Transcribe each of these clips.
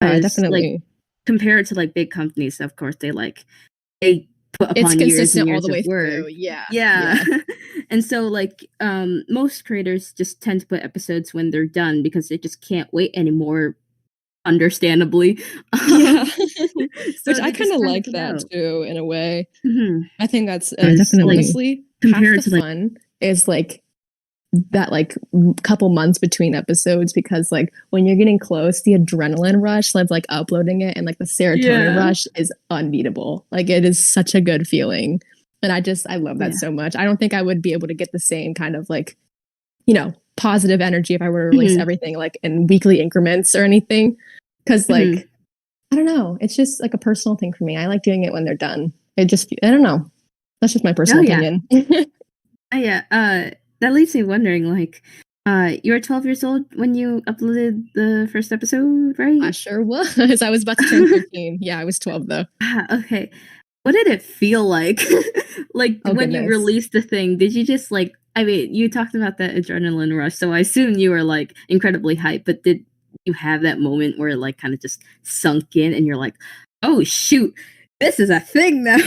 Because like Definitely. compared to like big companies, of course they put It's upon years and consistent all years the of way work. through. Yeah. Yeah. Yeah. And so like most creators just tend to put episodes when they're done because they just can't wait anymore, understandably. Yeah. Which So I they kind just of kind of like put that out. too, in a way. Hmm. I think that's Like definitely honestly half compared the to like fun is like that like couple months between episodes, because like when you're getting close, the adrenaline rush of like uploading it and like the serotonin yeah. rush is unbeatable. Like it is such a good feeling. And I love that Yeah. so much. I don't think I would be able to get the same kind of like, you know, positive energy if I were to release Hmm. everything like in weekly increments or anything. Cause Hmm. like, I don't know. It's just like a personal thing for me. I like doing it when they're done. I don't know. That's just my Oh personal yeah. opinion. Yeah. That leaves me wondering, like, you were 12 years old when you uploaded the first episode, I right? sure was. I was about to turn 13. Yeah, I was 12 though. Okay. What did it feel like? Like Oh when you goodness. released the thing, did you just like I mean, you talked about that adrenaline rush, so I assume you were like incredibly hyped, but did you have that moment where it like kind of just sunk in and you're like, "Oh shoot, this is a thing now."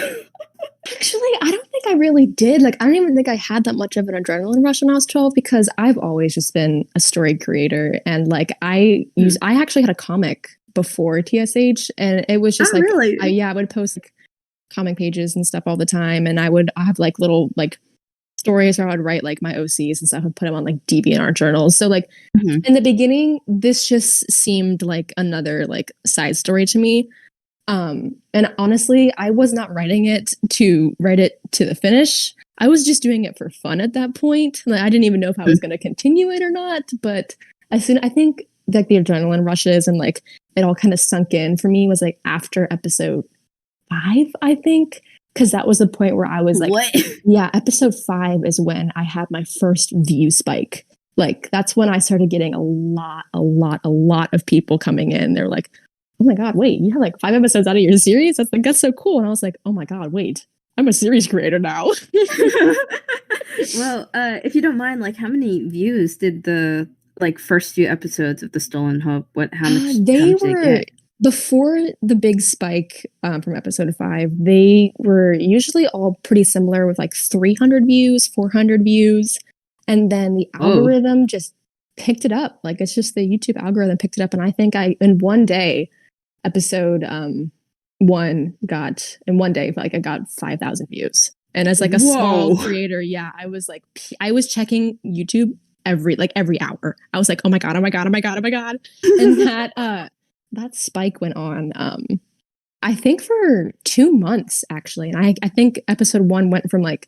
Actually, I don't think I really did. Like, I don't even think I had that much of an adrenaline rush when I was 12, because I've always just been a story creator. And like, Hmm. I actually had a comic before TSH, and it was just Oh, like, really? I would post like comic pages and stuff all the time. And I have like little like stories where I would write like my OCs and stuff and put them on like DeviantArt journals. So like Mhm. in the beginning, this just seemed like another like side story to me. And honestly, I was not writing it to write it to the finish. I was just doing it for fun at that point. Like, I didn't even know if I was going to continue it or not. But I think like the adrenaline rushes and like it all kind of sunk in for me was like after episode 5, I think, because that was the point where I was like, What? yeah, episode 5 is when I had my first view spike. Like that's when I started getting a lot of people coming in. They're like, oh my god, wait, you have like 5 episodes out of your series? That's so cool. And I was like, oh my god, wait, I'm a series creator now. Well, if you don't mind, like, how many views did the like first few episodes of the Stolen Hope? How They much did it were get? before the big spike from episode 5. They were usually all pretty similar with like 300 views, 400 views, and then the Oh, algorithm just picked it up. Like it's just the YouTube algorithm picked it up, and I think I in one day episode 1 got in one day like I got 5,000 views. And as like a small whoa! creator, yeah, I was like I was checking YouTube every hour. I was like, oh my god, oh my god, oh my god, oh my god. And that spike went on I think for 2 months actually. And I think episode 1 went from like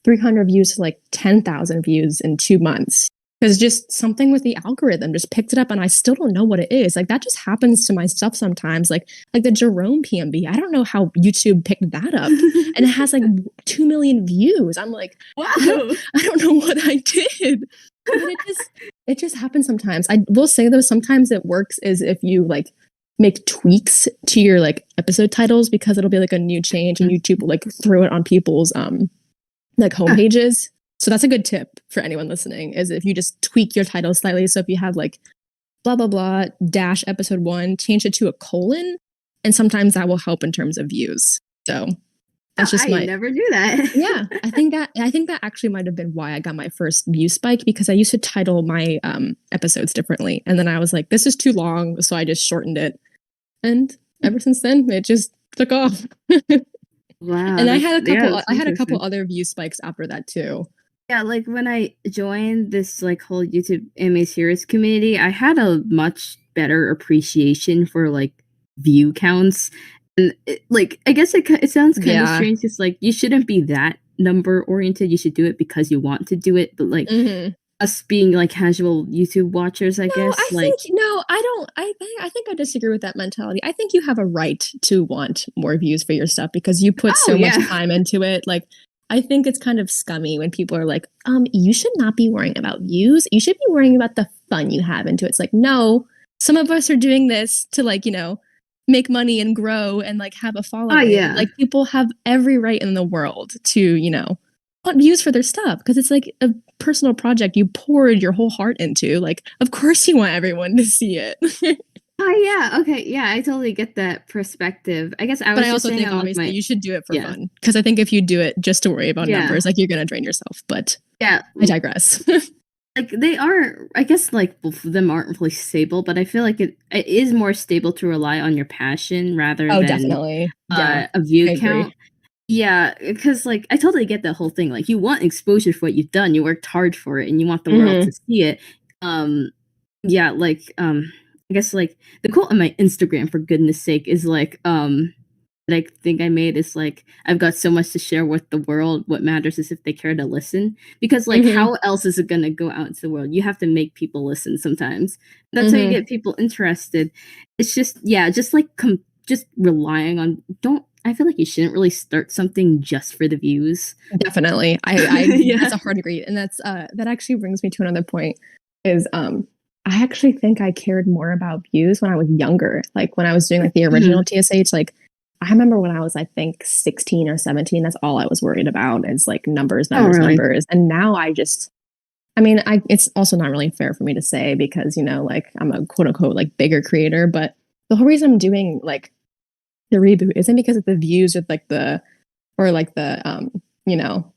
300 views to like 10,000 views in 2 months. Because just something with the algorithm just picked it up, and I still don't know what it is. Like that just happens to my stuff sometimes. Like the Jerome PMB, I don't know how YouTube picked that up, and it has like 2 million views. I'm like, Wow! I don't know what I did, but it just happens sometimes. I will say though, sometimes it works is if you like make tweaks to your like episode titles, because it'll be like a new change and YouTube will like throw it on people's like homepages. So that's a good tip for anyone listening, is if you just tweak your title slightly. So if you have like blah blah blah dash episode 1, change it to a colon, and sometimes that will help in terms of views. So that's just I my never knew that. yeah. I think that actually might have been why I got my first view spike, because I used to title my episodes differently, and then I was like, this is too long, so I just shortened it, and ever since then it just took off. Wow, And that's I had a couple interesting. other view spikes after that too. Yeah, like when I joined this like whole YouTube anime series community, I had a much better appreciation for like view counts, and like I guess it sounds kind of Yeah. strange. It's like you shouldn't be that number oriented. You should do it because you want to do it. But like Mm-hmm. us being like casual YouTube watchers, I No, guess like I don't. I think I disagree with that mentality. I think you have a right to want more views for your stuff because you put oh so much yeah, time into it. Like, I think it's kind of scummy when people are like, you should not be worrying about views. You should be worrying about the fun you have into it. It's like, no, some of us are doing this to like, make money and grow and like have a oh following. yeah. Like, people have every right in the world to, want views for their stuff because it's like a personal project you poured your whole heart into. Like, of course you want everyone to see it. Oh yeah, okay, yeah, I totally get that perspective. I guess I But was I just also saying think on like obviously my you should do it for yeah, fun. Because I think if you do it just to worry about yeah, numbers, like you're gonna drain yourself. But yeah. I digress. Like they are, I guess, like both of them aren't really stable, but I feel like it is more stable to rely on your passion rather Oh, than definitely. Yeah, a view I agree. count. Yeah, because like I totally get the whole thing. Like you want exposure for what you've done, you worked hard for it, and you want the world Hmm. to see it. Um, yeah, like I guess like the quote on my Instagram, for goodness sake, is like that I think I made is like, I've got so much to share with the world. What matters is if they care to listen. Because like Hmm. how else is it gonna go out into the world? You have to make people listen sometimes. That's how you Hmm. get people interested. It's just yeah, just like just relying on don't I feel like you shouldn't really start something just for the views. Definitely. I Yeah. that's a hard agree. And that's that actually brings me to another point is I actually think I cared more about views when I was younger. Like when I was doing like the original Mhm. TSH, like I remember when I was I think 16 or 17, that's all I was worried about is like numbers, Oh numbers, really? numbers. And now I mean, it's also not really fair for me to say because, you know, like I'm a quote unquote like bigger creator, but the whole reason I'm doing like the reboot isn't because of the views or like the you know,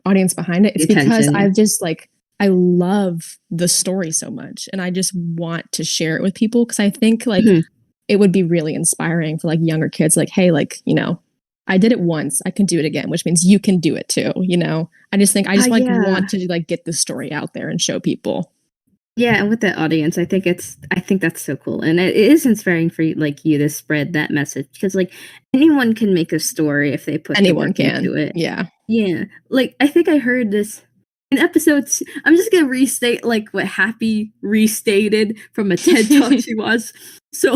audience behind it. The It's because attention, yeah. I've just like I love the story so much and I just want to share it with people because I think like Mhm. it would be really inspiring for like younger kids like hey like, you know, I did it once, I can do it again, which means you can do it too, you know. I just think I Oh just like yeah. want to like get the story out there and show people. Yeah, and with the audience, I think that's so cool, and it is inspiring for you, like you to spread that message because like anyone can make a story if they put the Anyone work can. into it. Yeah. Yeah, like I think I heard this in episodes. I'm just gonna restate like what Happy restated from a TED talk she watched. So,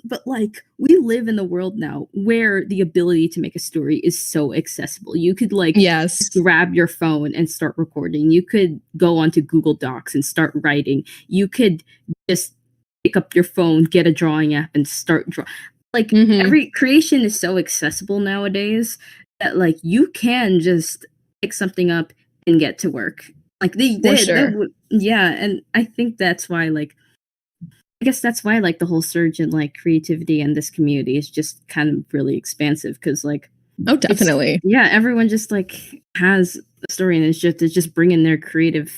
but like we live in the world now where the ability to make a story is so accessible. You could like just Yes. grab your phone and start recording. You could go onto Google Docs and start writing. You could just pick up your phone, get a drawing app, and start drawing. Like Mm-hmm. every creation is so accessible nowadays that like you can just pick something up and get to work. Like For sure. yeah, and I think that's why like I guess that's why like the whole surge in like creativity in this community is just kind of really expansive because like Oh, it's definitely. yeah everyone just like has a story and is just bringing their creative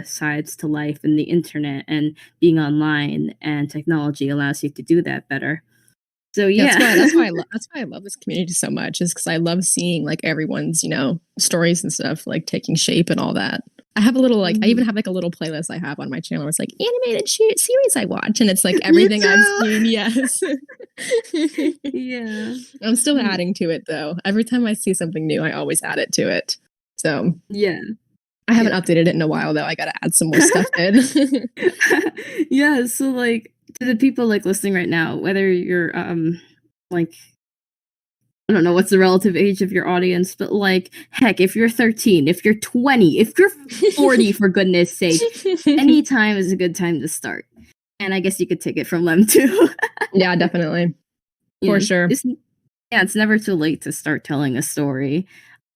sides to life, and the internet and being online and technology allows you to do that better. So Yeah, yeah. that's why I love this community so much is because I love seeing like everyone's, you know, stories and stuff like taking shape and all that. I have a little like I even Mhm. have like a little playlist I have on my channel where it's like animated series I watch and it's like Me everything I've too. seen. Yes. Yeah. I'm still Mm, adding to it though. Every time I see something new, I always add it to it. So yeah. I haven't Yeah. updated it in a while though. I gotta add some more stuff in. Yeah, so like to the people like listening right now, whether you're like I don't know what's the relative age of your audience, but like heck, if you're 13, if you're 20, if you're 40 for goodness sake, any time is a good time to start. And I guess you could take it from them too. Yeah, definitely. For Yeah. sure. Yeah, it's never too late to start telling a story.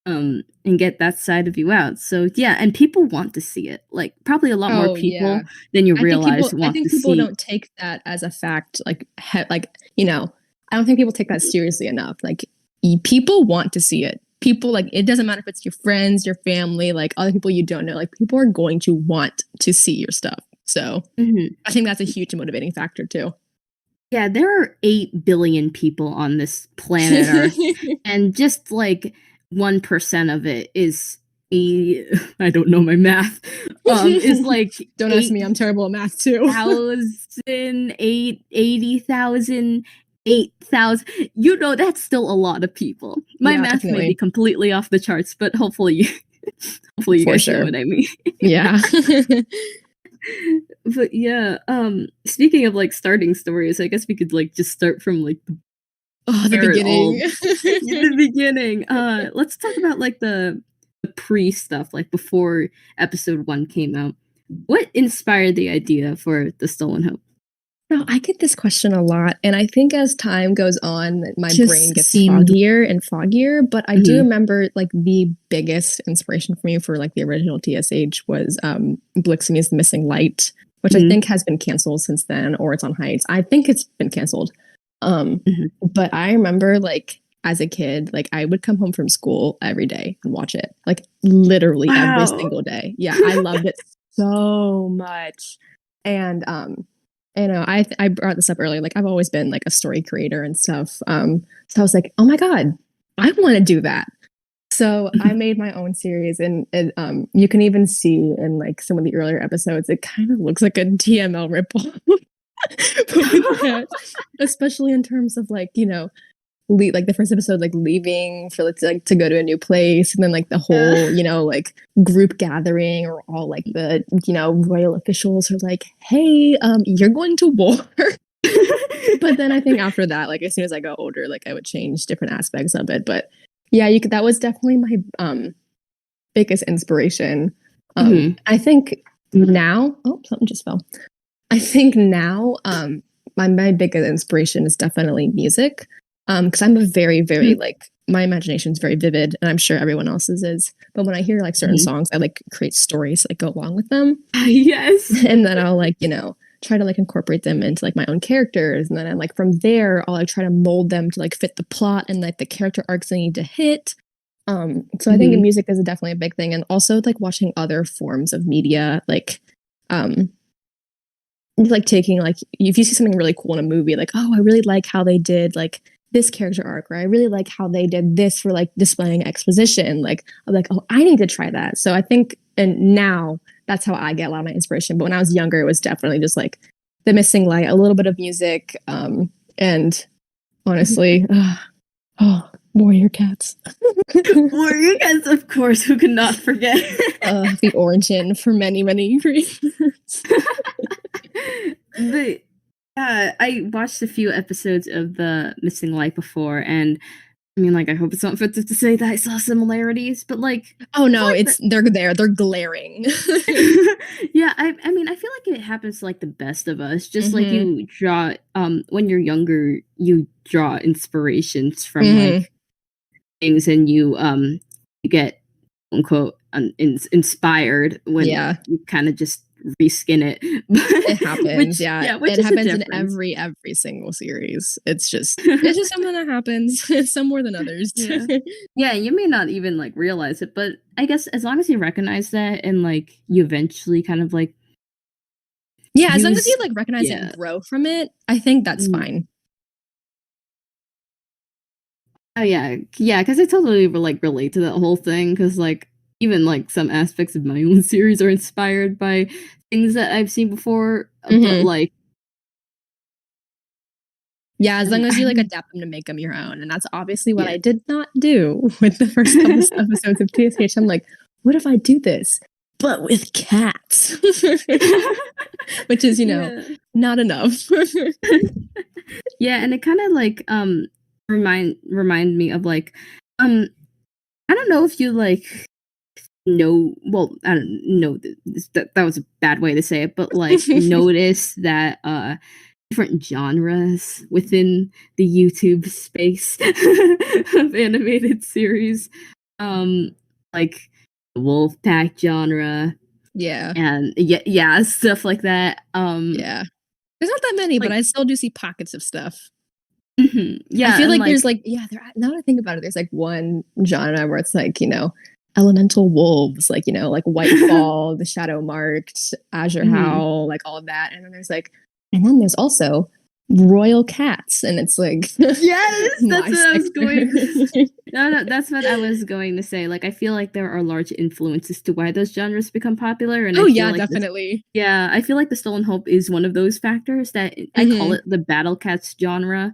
And get that side of you out. So yeah, and people want to see it. Like probably a lot more Oh yeah. people than you realize I want to think people see. don't take that as a fact like you know, I don't think people take that seriously enough. Like people want to see it. People like it doesn't matter if it's your friends, your family, like other people you don't know. Like people are going to want to see your stuff. So, Mhm. I think that's a huge motivating factor too. Yeah, there are 8 billion people on this planet Earth, and just like 1% of it is a I don't know my math. Is like Don't ask me. I'm terrible at math too. 8,000, 80,000, 8,000. You know, that's still a lot of people. My Yeah, math may be definitely. completely off the charts, but hopefully, hopefully you For guys know sure. what I mean. Yeah. But yeah, speaking of like starting stories, I guess we could like just start from like Oh, the where it all beginning. the beginning. Let's talk about like the pre stuff, like before episode 1 came out. What inspired the idea for the Stolen Hope? No, I get this question a lot. And I think as time goes on, my brain Just gets seemed foggier and foggier. But I do mhm. remember like the biggest inspiration for me for like the original TSH was Bliximi's Missing Light. which I think has been canceled since then, or it's on hiatus. I think it's been canceled. But I remember like as a kid, like I would come home from school every day and watch it, like literally every single day. Yeah, I loved it so much. And you know, I brought this up earlier. Like I've always been like a story creator and stuff. So I was like, oh my god, I want to do that. So I made my own series, and you can even see in like some of the earlier episodes, it kind of looks like a TML ripoff. Especially in terms of like, you know, like the first episode, like leaving for like to go to a new place, and then like the whole, you know, like group gathering, or all like the, you know, royal officials are like, hey, you're going to war. But then I think after that, like as soon as I got older, like I would change different aspects of it. But yeah, that was definitely my biggest inspiration. I think now, oh, something just fell. I think now, my biggest inspiration is definitely music. Because I'm a very, very like, my imagination is very vivid, and I'm sure everyone else's is. But when I hear like certain songs, I like create stories that go along with them. Yes. And then I'll like, you know, try to like incorporate them into like my own characters, and then I'm like from there I'll like try to mold them to like fit the plot and like the character arcs I need to hit. So I think music is definitely a big thing, and also like watching other forms of media, like taking like, if you see something really cool in a movie, like, oh, I really like how they did like this character arc, or I really like how they did this for like displaying exposition, like I'm like, oh, I need to try that. So I think, and now that's how I get a lot of my inspiration. But when I was younger, it was definitely just like The Missing Light, a little bit of music, and honestly, Warrior Cats. Warrior Cats, of course, who could not forget? The origin for many, many reasons. I watched a few episodes of The Missing Light before, and I mean, like, I hope it's not offensive to say that I saw similarities, but like, oh no, they're glaring. Yeah, I mean, I feel like it happens to like the best of us. Just like you draw, when you're younger, you draw inspirations from like things, and you get quote unquote inspired when you kind of just reskin it. It happens. Which it happens in every single series. It's just something that happens some more than others. Yeah, you may not even like realize it, but I guess as long as you recognize that, and like you eventually kind of like as long as you like recognize it and grow from it, I think that's fine. Oh yeah, because I totally like relate to that whole thing, because like even like some aspects of my own series are inspired by things that I've seen before, but like, yeah, as long as you like adapt them to make them your own, and that's obviously what I did not do with the first episodes of TSH. I'm like, what if I do this, but with cats? Which is, you know, not enough. Yeah, and it kind of like remind me of like I don't know if you like know, well, I don't know, that was a bad way to say it, but like notice that different genres within the YouTube space of animated series, like the Wolfpack genre, and stuff like that. There's not that many, like, but I still do see pockets of stuff. Yeah, I feel like there's like, now that I think about it, there's like one genre where it's like, you know, elemental wolves, like, you know, like Whitefall, the Shadow Marked, Azure Howl, like all of that. And then there's also royal cats, and it's like, yes, that's what I was going. No, that's what I was going to say. Like, I feel like there are large influences to why those genres become popular. And like definitely. I feel like The Stolen Hope is one of those factors that I call it the battle cats genre.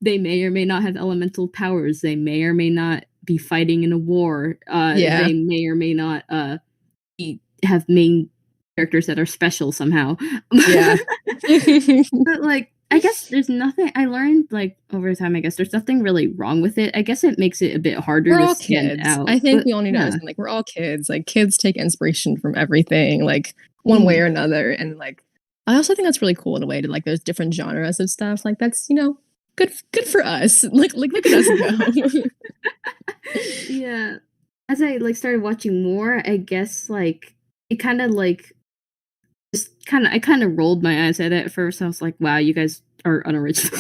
They may or may not have elemental powers. They may or may not be fighting in a war. They may or may not have main characters that are special somehow. But like, I guess there's nothing I learned like over time. I guess there's nothing really wrong with it. I guess it makes it a bit harder to stand out. I think we all need to understand, like, we're all kids. Like, kids take inspiration from everything, like one way or another. And like, I also think that's really cool in a way to like, there's different genres of stuff. Like, that's, you know, good for us. Like look at us go. Yeah. As I like started watching more, I guess like it kind of like I kind of rolled my eyes at it at first. I was like, wow, you guys are unoriginal.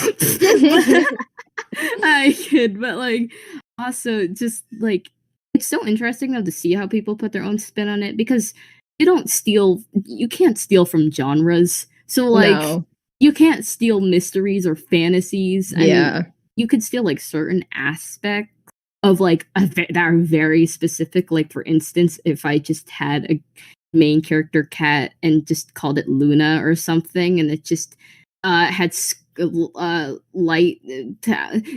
I kid, but like also just like it's so interesting though to see how people put their own spin on it because you can't steal from genres. So like No. you can't steal mysteries or fantasies. I mean, Yeah. you could steal like certain aspects of like that are very specific. Like for instance, if I just had a main character cat and just called it Luna or something, and it just had light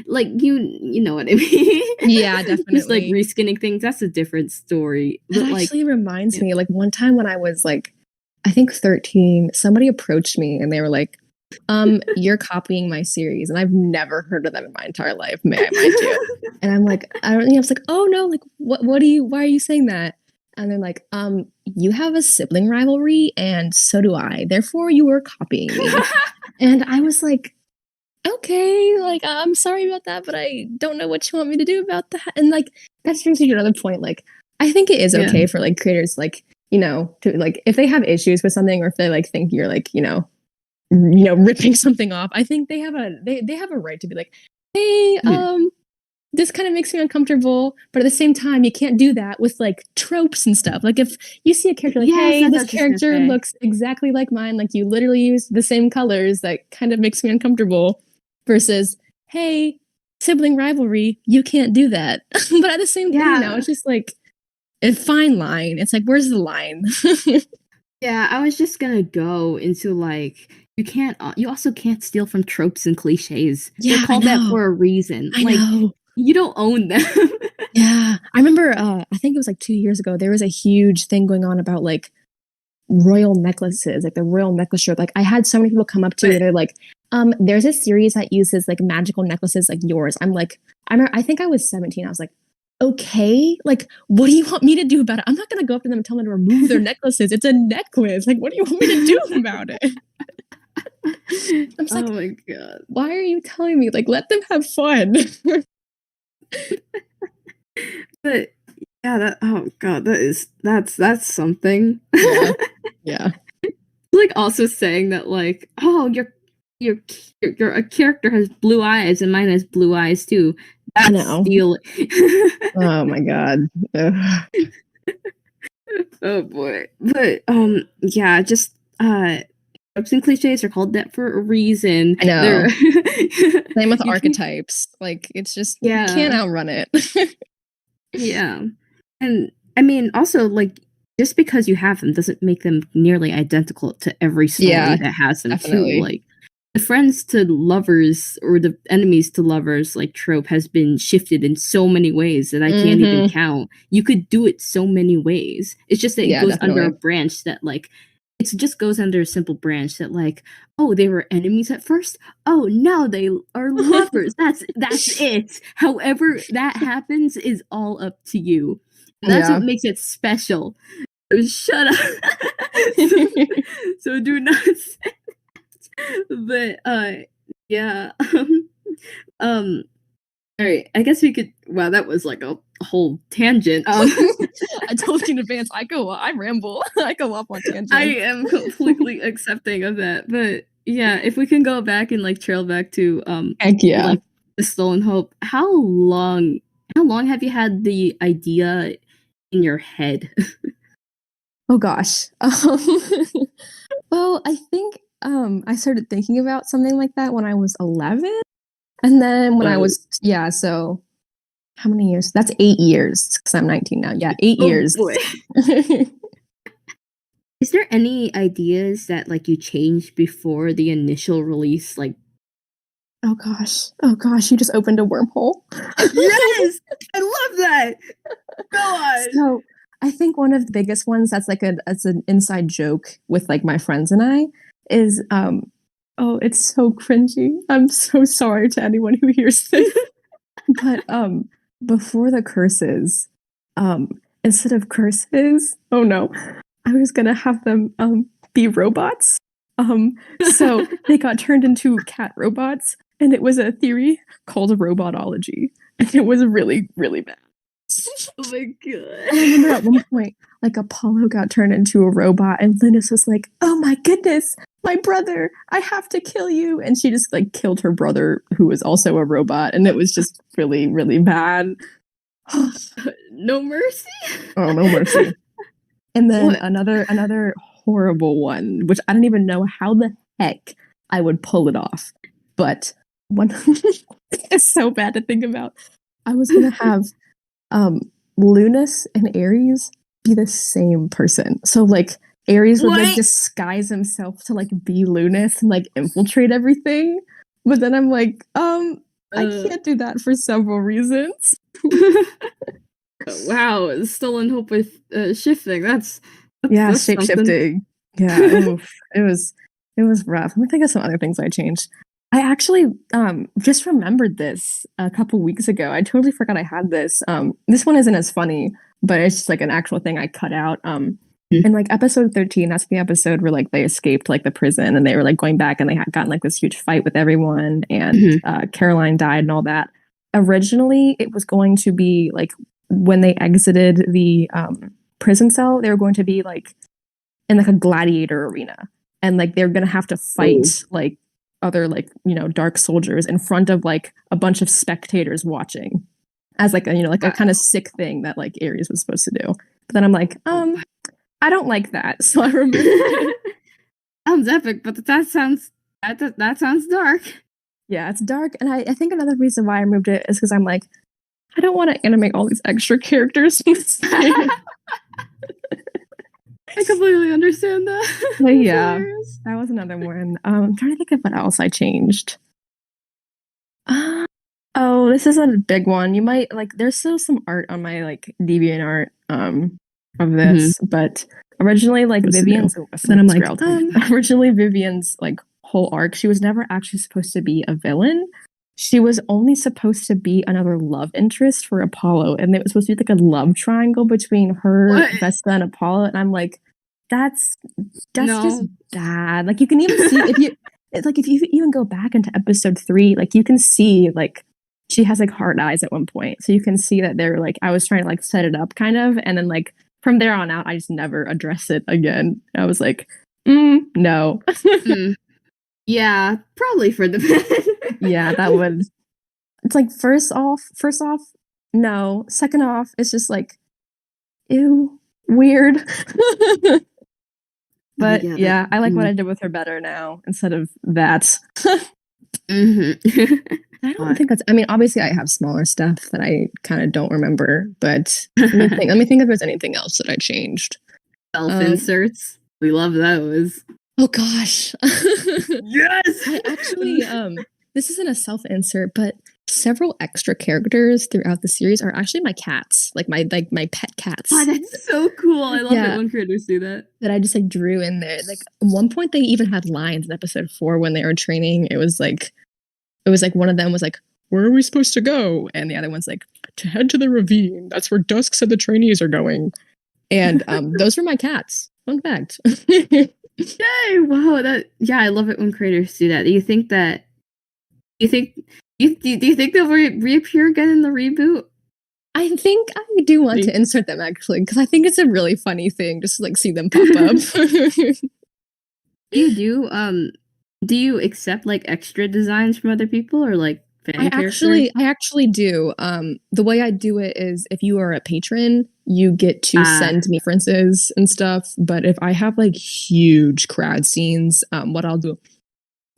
like you know what I mean. Yeah, Just like definitely. reskinning things, that's a different story, That but like actually reminds yeah. me, like one time when I was like, I think 13, somebody approached me and they were like, you're copying my series. And I've never heard of them in my entire life, may I mind you. And I'm like, I was like, oh no, like why are you saying that? And they're like, you have a sibling rivalry and so do I. Therefore you were copying me. And I was like, okay, like I'm sorry about that, but I don't know what you want me to do about that. And like that brings me to another point. Like I think it is Yeah. okay for like creators, like to like if they have issues with something or if they like think you're like ripping something off. I think they have a right to be like, hey, this kind of makes me uncomfortable, but at the same time, you can't do that with like tropes and stuff. Like if you see a character like, Yes, hey, that's what I this was just gonna character say. looks exactly like mine, like you literally use the same colors, that kind of makes me uncomfortable. Versus, hey, sibling rivalry, you can't do that. But at the same thing, Yeah. it's just like a fine line. It's like, where's the line? Yeah, I was just gonna go into like you also can't steal from tropes and cliches. They're Yeah, I called that know. for a reason. I Like know. you don't own them. Yeah. I remember I think it was like 2 years ago, there was a huge thing going on about like royal necklaces, like the royal necklace shirt. Like I had so many people come up to me, But they're like, there's a series that uses like magical necklaces like yours. I'm like, I think I was 17. I was like, okay, like what do you want me to do about it? I'm not gonna go up to them and tell them to remove their necklaces. It's a necklace. Like, what do you want me to do about it? I'm just oh like, my god. why are you telling me? Like, let them have fun. But yeah, that oh god, that's something. Yeah. Yeah. Like also saying that like, oh, your a character has blue eyes and mine has blue eyes too. I That's know. stealing. Oh my god. Ugh. Oh boy. But yeah, just tropes and cliches are called that for a reason. I know. They're Same with you can archetypes. Like it's just you can't yeah. outrun it. Yeah. And I mean also like just because you have them doesn't make them nearly identical to every story Yeah, that has them too. definitely. Like the friends to lovers or the enemies to lovers like trope has been shifted in so many ways that I can't even Mm-hmm. count. You could do it so many ways. It's just that it Yeah, goes under a definitely. branch that like it just goes under a simple branch that like oh they were enemies at first, oh now they are lovers, that's it. However that happens is all up to you, and that's Yeah. what makes it special. So shut up. so, so do not say that. But yeah. um all right, I guess we could wow that was like a whole tangent. I told you in advance. I ramble. I go off on tangents. I am completely accepting of that. But yeah, if we can go back and like trail back to Heck yeah. like the Stolen Hope, how long have you had the idea in your head? Oh gosh. Well, I think I started thinking about something like that when I was 11. And then when I But was so how many years? That's 8 years because I'm 19 now. Yeah, eight oh years. boy. Is there any ideas that like you changed before the initial release? Like Oh gosh. Oh gosh, you just opened a wormhole. yes, I love that. Go on. So I think one of the biggest ones that's like that's an inside joke with like my friends and I is oh it's so cringy. I'm so sorry to anyone who hears this. But before the curses, instead of curses, oh no, I was gonna have them be robots. So they got turned into cat robots, and it was a theory called robotology, and it was really, really bad. Oh my I remember god. at one point, like Apollo got turned into a robot, and Linus was like, "Oh my goodness, my brother! I have to kill you!" And she just like killed her brother, who was also a robot, and it was just really, really bad. No mercy. Oh, no mercy. And then What? another horrible one, which I don't even know how the heck I would pull it off. But one it's so bad to think about. I was gonna have Lunas and Aries be the same person. So like Aries would like What? disguise himself to like be Lunas and like infiltrate everything. But then I'm like, I can't do that for several reasons. Wow, stolen hope with shifting. That's Shape something. shifting. Yeah, oof. It was rough. Let me think of some other things I changed. I actually just remembered this a couple weeks ago. I totally forgot I had this. This one isn't as funny, but it's just like an actual thing I cut out. In like episode 13, that's the episode where like they escaped like the prison and they were like going back and they had gotten like this huge fight with everyone and Caroline died and all that. Originally, it was going to be like when they exited the prison cell, they were going to be like in like a gladiator arena and like they're gonna have to fight like other like dark soldiers in front of like a bunch of spectators watching as like a like a kind of sick thing that like Aries was supposed to do. But then I'm like, I don't like that, so I removed it. Sounds epic, but that sounds dark. Yeah, it's dark, and I think another reason why I removed it is because I'm like, I don't want to animate all these extra characters. I completely understand that. But yeah, that was another one. I'm trying to think of what else I changed. Oh, this is a big one. You might like. There's still some art on my like DeviantArt of this, but originally like Vivian's. Then I'm like, originally Vivian's like whole arc, she was never actually supposed to be a villain. She was only supposed to be another love interest for Apollo, and it was supposed to be like a love triangle between her, Vesta, and Apollo. And I'm like, that's just bad. Like you can even see if you even go back into episode 3, like you can see like she has like hard eyes at one point, so you can see that they're like I was trying to like set it up kind of, and then like from there on out, I just never address it again. I was like, no. Yeah, probably for the best. Yeah, that was. It's like first off, no. Second off, it's just like, ew, weird. But yeah, I like what I did with her better now instead of that. I don't think that's. I mean, obviously, I have smaller stuff that I kind of don't remember. But let me think if there's anything else that I changed. Self inserts. We love those. Oh gosh. Yes. I actually this isn't a self insert, but several extra characters throughout the series are actually my cats, like my pet cats. Oh, that's so cool. I love it when creators do that. That I just like drew in there. Like at one point they even had lines in episode 4 when they were training. It was like one of them was like, "Where are we supposed to go?" And the other one's like, "To head to the ravine. That's where Dusk said the trainees are going." And those were my cats. Fun fact. Yay! Wow, I love it when creators do that. Do you think they'll reappear again in the reboot? I think I do want to insert them actually, because I think it's a really funny thing just to like see them pop up. Do you accept like extra designs from other people or like fan characters? I actually do. The way I do it is if you are a patron, you get to send me references and stuff. But if I have like huge crowd scenes, what I'll do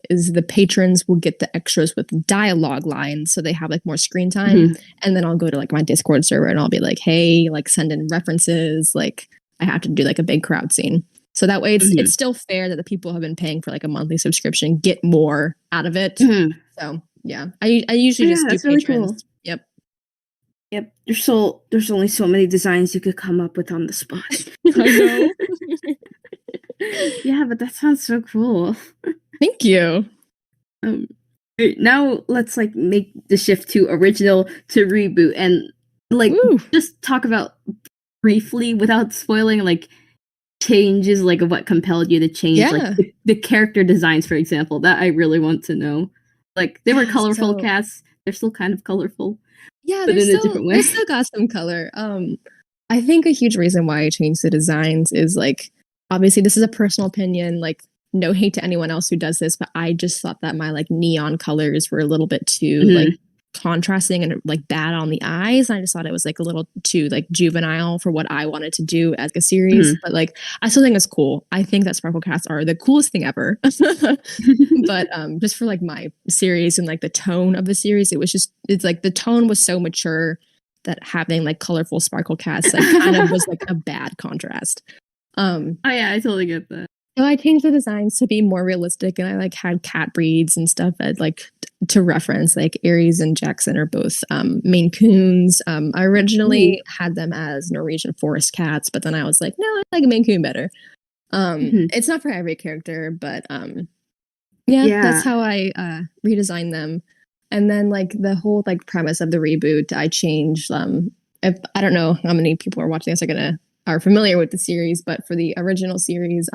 is the patrons will get the extras with dialogue lines, so they have like more screen time. And then I'll go to like my Discord server and I'll be like, hey, like send in references. Like I have to do like a big crowd scene. So that way it's still fair that the people who have been paying for like a monthly subscription get more out of it. So yeah, I usually just do patrons. Really cool. Yep. There's only so many designs you could come up with on the spot. I know. Yeah, but that sounds so cool. Thank you. Now let's like make the shift to original to reboot and like just talk about briefly without spoiling like changes, like of what compelled you to change, like the character designs, for example. That I really want to know. Like they were colorful cats. They're still kind of colorful. Yeah, but in a different way. they still got some color. I think a huge reason why I changed the designs is like, obviously this is a personal opinion, like no hate to anyone else who does this, but I just thought that my like neon colors were a little bit too like contrasting and like bad on the eyes. I just thought it was like a little too like juvenile for what I wanted to do as a series. But like I still think it's cool. I think that Sparkle Cats are the coolest thing ever. But just for like my series and like the tone of the series, it's like the tone was so mature that having like colorful Sparkle Cats like kind of was like a bad contrast. Oh yeah, I totally get that. So I changed the designs to be more realistic, and I like had cat breeds and stuff that like to reference. Like Aries and Jackson are both Maine Coons. I originally had them as Norwegian forest cats, but then I was like, no, I like Maine Coon better. It's not for every character, but yeah, that's how I redesigned them. And then like the whole like premise of the reboot, I changed. If I don't know how many people are watching this are familiar with the series, but for the original series,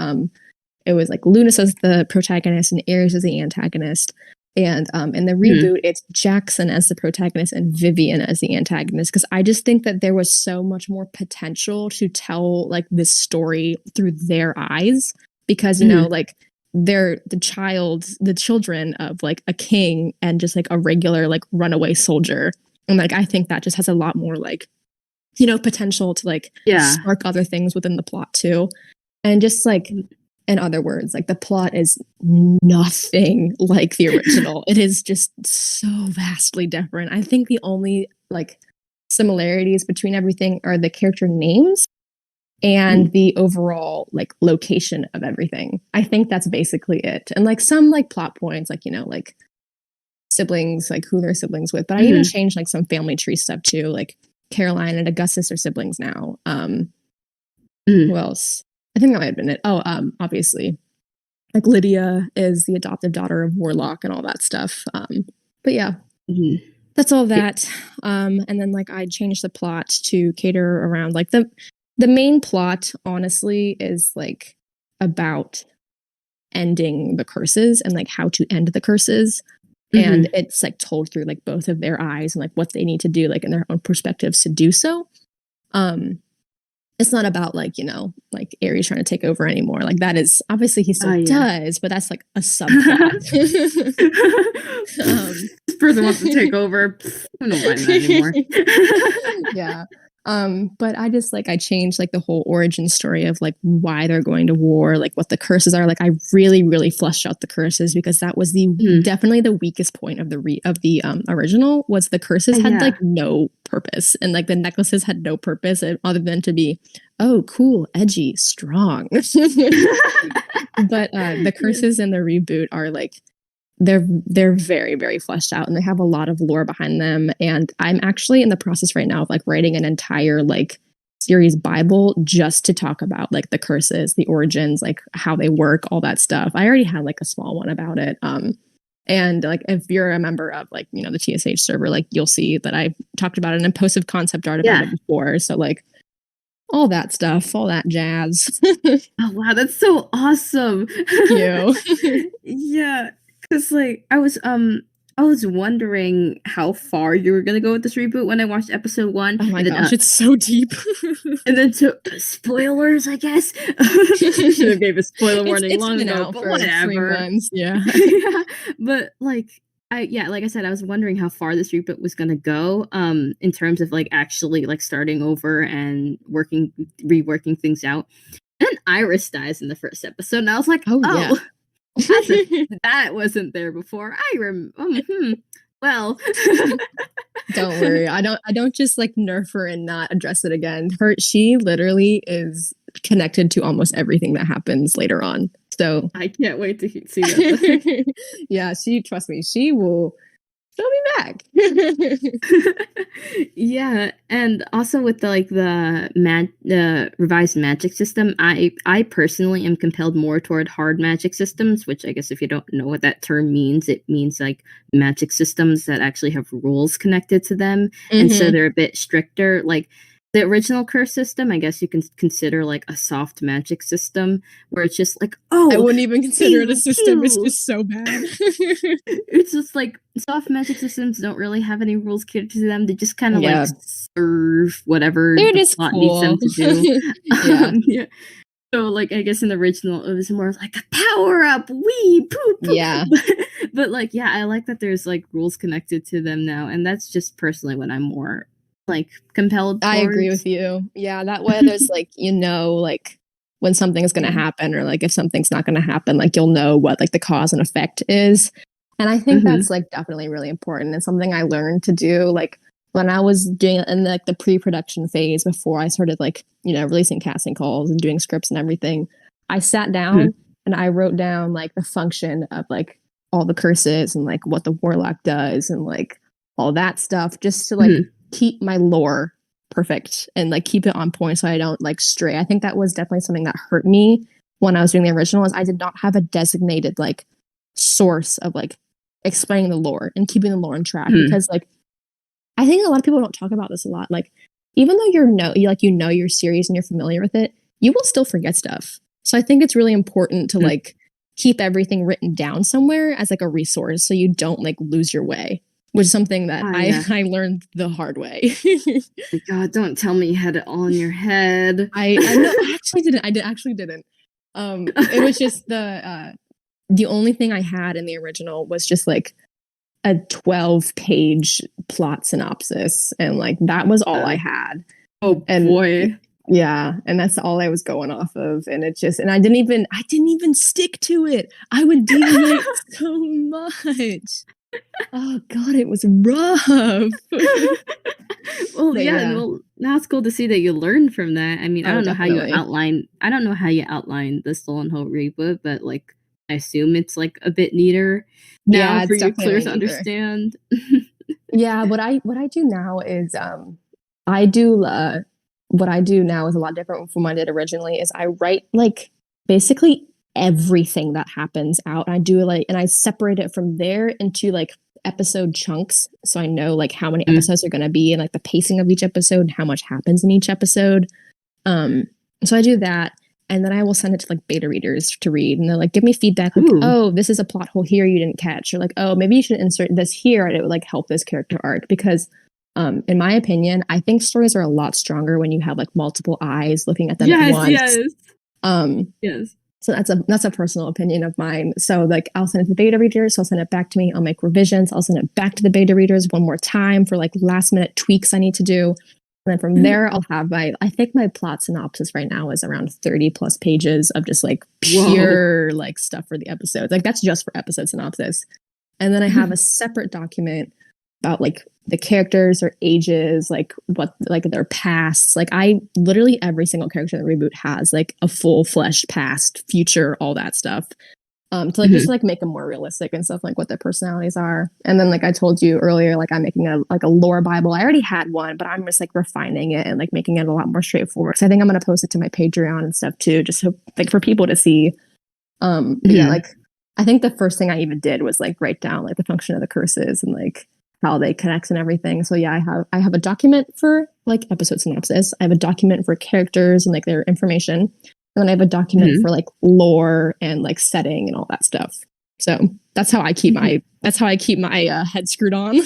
it was like Lunas as the protagonist and Aries as the antagonist. And in the reboot, it's Jackson as the protagonist and Vivian as the antagonist. Because I just think that there was so much more potential to tell like this story through their eyes. Because, you know, like they're the children of like a king and just like a regular like runaway soldier. And like I think that just has a lot more like, you know, potential to like spark other things within the plot too. And just like, in other words, like the plot is nothing like the original. It is just so vastly different. I think the only like similarities between everything are the character names and the overall like location of everything. I think that's basically it. And like some like plot points, like, you know, like siblings, like who they're siblings with. But I even changed like some family tree stuff too. Like Caroline and Augustus are siblings now. Who else? I think that might have been it. Oh, obviously, like Lydia is the adoptive daughter of Warlock and all that stuff. But yeah, that's all that. And then like I changed the plot to cater around like the main plot. Honestly, is like about ending the curses and like how to end the curses. And it's like told through like both of their eyes and like what they need to do like in their own perspectives to do so. It's not about like, you know, like Aries trying to take over anymore. Like that is obviously he still does, but that's like a subplot. This person wants to take over. I don't mind that anymore. Yeah. But I just like I changed like the whole origin story of like why they're going to war, like what the curses are. Like I really fleshed out the curses because that was the definitely the weakest point of the original was the curses had like no purpose, and like the necklaces had no purpose other than to be cool, edgy, strong. But the curses in the reboot are like they're very fleshed out and they have a lot of lore behind them. And I'm actually in the process right now of like writing an entire like series Bible just to talk about like the curses, the origins, like how they work, all that stuff. I already had like a small one about it. And like if you're a member of like, you know, the TSH server, like you'll see that I talked about it and posted concept art about it before. So like all that stuff, all that jazz. Oh wow, that's so awesome. Thank you. Yeah. Because like I was wondering how far you were gonna go with this reboot when I watched episode 1. Oh my gosh, it's so deep. And then spoilers, I guess. Should have gave a spoiler warning long ago, but whatever. 3 months, yeah. But like like I said, I was wondering how far this reboot was gonna go, in terms of like actually like starting over and reworking things out. And then Iris dies in the first episode, and I was like, yeah. That wasn't there before. Well, don't worry. I don't just like nerf her and not address it again. She literally is connected to almost everything that happens later on. So I can't wait to see that. Yeah, trust me, she'll be back. Yeah, and also with the revised magic system, I personally am compelled more toward hard magic systems, which I guess if you don't know what that term means, it means like magic systems that actually have rules connected to them, and so they're a bit stricter. Like the original curse system, I guess you can consider like a soft magic system where it's just like, I oh, wouldn't even consider it a pew, system. It's pew. just so bad. It's just like soft magic systems don't really have any rules catered to them. They just kind of Yeah. like serve whatever They're the just plot needs them cool. to do. Yeah. Yeah. So like I guess in the original it was more like a power up, wee poo poo. Yeah. But like yeah, I like that there's like rules connected to them now, and that's just personally what I'm more like compelled towards. I agree with you. Yeah, that way there's like, like when something's going to happen, or like if something's not going to happen, like you'll know what like the cause and effect is. And I think that's like definitely really important, and something I learned to do like when I was doing it in like the pre-production phase before I started like, releasing casting calls and doing scripts and everything. I sat down and I wrote down like the function of like all the curses and like what the warlock does and like all that stuff, just to like keep my lore perfect and like keep it on point so I don't like stray. I think that was definitely something that hurt me when I was doing the original, is I did not have a designated like source of like explaining the lore and keeping the lore on track, because like I think a lot of people don't talk about this a lot. Like even though you know your series and you're familiar with it, you will still forget stuff. So I think it's really important to like keep everything written down somewhere as like a resource so you don't like lose your way, which is something that I learned the hard way. God, don't tell me you had it all in your head. I know, I actually didn't. I actually didn't. It was just the only thing I had in the original was just like a 12-page plot synopsis, and like that was all I had. Oh boy. Yeah, and that's all I was going off of, and it just, and I didn't even stick to it. I would deviate so much. Oh god, it was rough. Well, yeah. Well, now it's cool to see that you learned from that. I mean, I don't know how you outline the Stolen Hope reboot, but like I assume it's like a bit neater now for you clear to understand. Yeah, what I do now is I do what I do now is a lot different from what I did originally. Is I write like basically everything that happens out. I do like, and I separate it from there into like episode chunks, so I know like how many episodes are going to be and like the pacing of each episode and how much happens in each episode. So I do that, and then I will send it to like beta readers to read, and they're like, give me feedback like, oh, this is a plot hole here you didn't catch, or like, oh, maybe you should insert this here and it would like help this character arc. Because in my opinion, I think stories are a lot stronger when you have like multiple eyes looking at them at once. Yes. So that's a personal opinion of mine. So like I'll send it to the beta readers, so I'll send it back to me, I'll make revisions, I'll send it back to the beta readers one more time for like last minute tweaks I need to do. And then from there I'll have I think my plot synopsis right now is around 30 plus pages of just like pure like stuff for the episodes. Like that's just for episode synopsis. And then I have a separate document about like the characters, their ages, like what like their pasts. Like I literally every single character in the reboot has like a full fleshed past, future, all that stuff. To like just like make them more realistic and stuff, like what their personalities are. And then like I told you earlier, like I'm making a lore Bible. I already had one, but I'm just like refining it and like making it a lot more straightforward. So I think I'm gonna post it to my Patreon and stuff too, just so like for people to see. Yeah, like I think the first thing I even did was like write down like the function of the curses and like how they connect and everything. So yeah, I have a document for like episode synopsis. I have a document for characters and like their information. And then I have a document for like lore and like setting and all that stuff. So that's how I keep my head screwed on.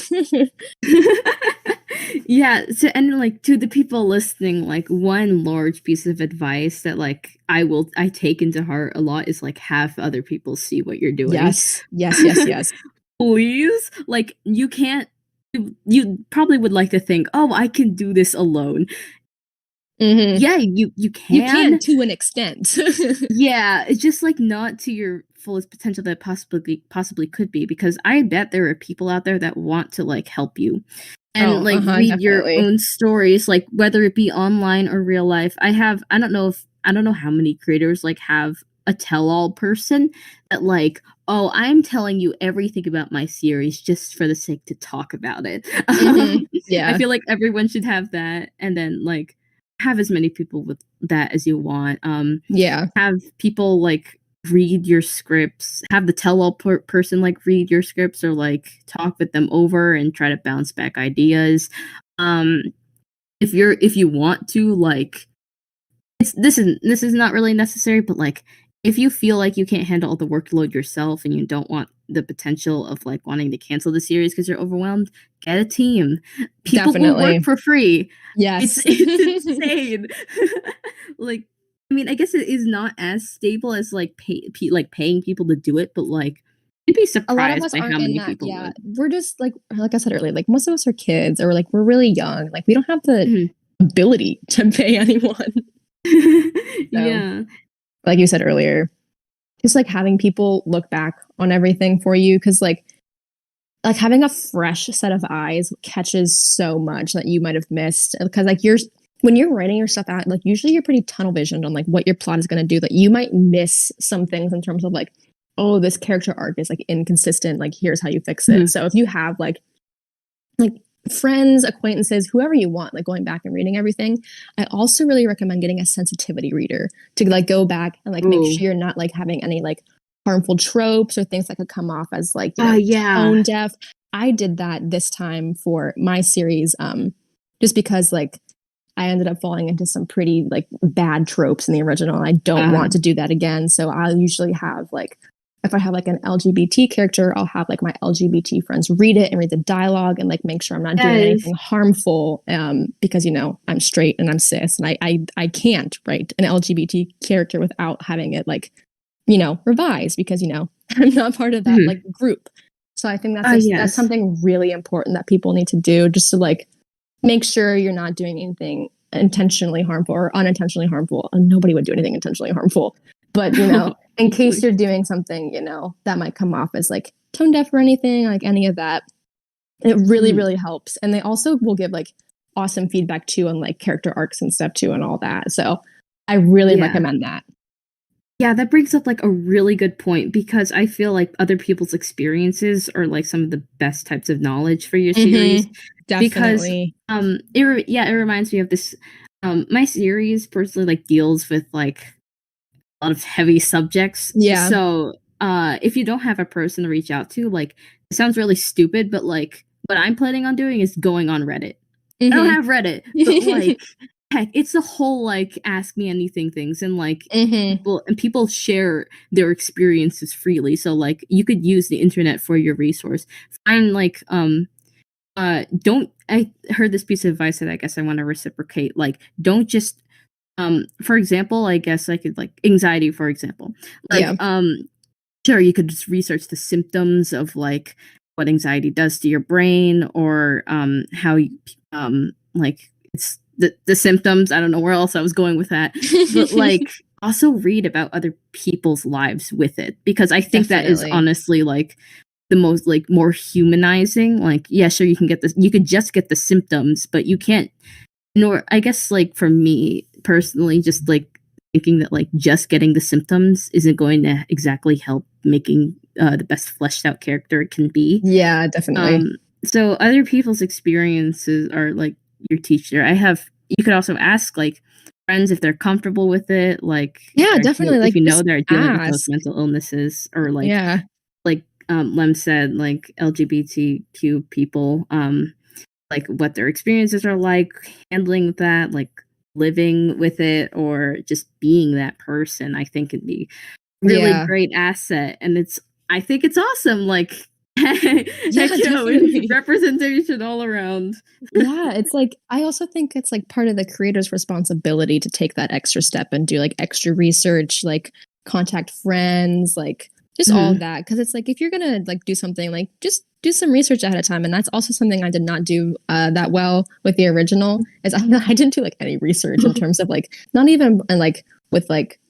Yeah. So, and like to the people listening, like one large piece of advice that like I take into heart a lot is like have other people see what you're doing. Yes. Please, like you can't. You probably would like to think, oh, I can do this alone. Yeah, you can. You can to an extent. Yeah, it's just like not to your fullest potential that possibly could be, because I bet there are people out there that want to like help you and read definitely. Your own stories, like whether it be online or real life. I don't know how many creators like have a tell-all person that like, oh, I'm telling you everything about my series just for the sake to talk about it. Yeah, I feel like everyone should have that, and then like have as many people with that as you want. Have people like read your scripts, have the tell-all person like read your scripts or like talk with them over and try to bounce back ideas. if you want to, like, this is not really necessary, but like if you feel like you can't handle all the workload yourself and you don't want the potential of like wanting to cancel the series because you're overwhelmed, get a team. People will work for free. Yes. It's insane. Like, I mean, I guess it is not as stable as like paying people to do it, but like you'd be surprised a lot of us by aren't how many in that. people Yeah, would. we're just like I said earlier, like most of us are kids or like we're really young. Like we don't have the ability to pay anyone. Yeah. Like you said earlier, just like having people look back on everything for you, because like having a fresh set of eyes catches so much that you might have missed, because like when you're writing your stuff out, like usually you're pretty tunnel visioned on like what your plot is going to do, that you might miss some things in terms of like, oh, this character arc is like inconsistent, like here's how you fix it. So if you have like friends, acquaintances, whoever you want, like going back and reading everything, I also really recommend getting a sensitivity reader to like go back and like make sure you're not like having any like harmful tropes or things that could come off as like, you know, tone deaf. I did that this time for my series, just because like I ended up falling into some pretty like bad tropes in the original, and I don't want to do that again. So I'll usually have like, if I have like an LGBT character, I'll have like my LGBT friends read it and read the dialogue and like make sure I'm not doing anything harmful, because, you know, I'm straight and I'm cis, and I can't write an LGBT character without having it like, you know, revised, because, you know, I'm not part of that like group. So I think that's something really important that people need to do, just to like make sure you're not doing anything intentionally harmful or unintentionally harmful. And nobody would do anything intentionally harmful. But, you know, in case you're doing something, you know, that might come off as like tone deaf or anything, like any of that, it really, really helps. And they also will give like awesome feedback too on like character arcs and stuff too and all that. So I really recommend that. Yeah, that brings up like a really good point, because I feel like other people's experiences are like some of the best types of knowledge for your series. Definitely. Because it reminds me of this. My series personally like deals with like a lot of heavy subjects. Yeah. So if you don't have a person to reach out to, like, it sounds really stupid, but like what I'm planning on doing is going on Reddit. I don't have Reddit, but like heck, it's the whole like ask me anything things, and like people share their experiences freely. So like you could use the internet for your resource. Find like don't I heard this piece of advice that I guess I want to reciprocate. Like, don't just for example, I guess I could like anxiety, for example. Like sure, you could just research the symptoms of like what anxiety does to your brain, or how you like it's the symptoms. I don't know where else I was going with that. But like also read about other people's lives with it, because I think that is honestly like the most like more humanizing. Like, yeah, sure, you can get this, you could just get the symptoms, but you can't, nor I guess like for me personally, just like thinking that like just getting the symptoms isn't going to exactly help making the best fleshed out character it can be. Yeah, definitely. So other people's experiences are like your teacher. You could also ask like friends if they're comfortable with it. Like, yeah, definitely. If you know they're dealing with those mental illnesses, or like, like Lem said, like LGBTQ people, like what their experiences are like handling that, like living with it, or just being that person. I think it'd be really great asset, and I think it's awesome. Like, representation all around. Yeah, it's like I also think it's like part of the creator's responsibility to take that extra step and do like extra research, like contact friends, like just all of that. Because it's like if you're gonna like do something, like just do some research ahead of time. And that's also something I did not do that well with the original. Is I didn't do like any research in terms of like not even and like with like,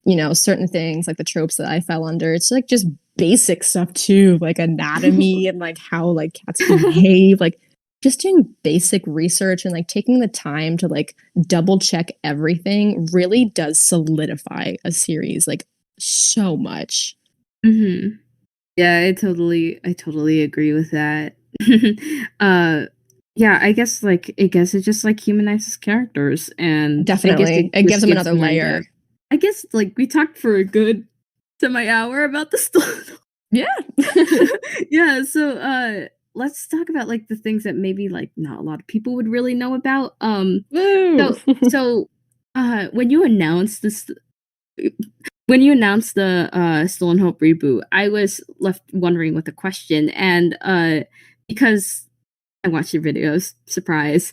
you know, certain things like the tropes that I fell under. It's like just basic stuff too, like anatomy and like how like cats behave, like just doing basic research and like taking the time to like double check everything really does solidify a series like so much. Yeah, I totally agree with that. Yeah, I guess it just like humanizes characters, and definitely it gives them another layer. I guess like we talked for a good semi-hour about the story. Yeah. Yeah, so let's talk about like the things that maybe like not a lot of people would really know about. Woo! So when you announced this, when you announced the Stolen Hope reboot, I was left wondering with a question, and because I watched your videos, surprise,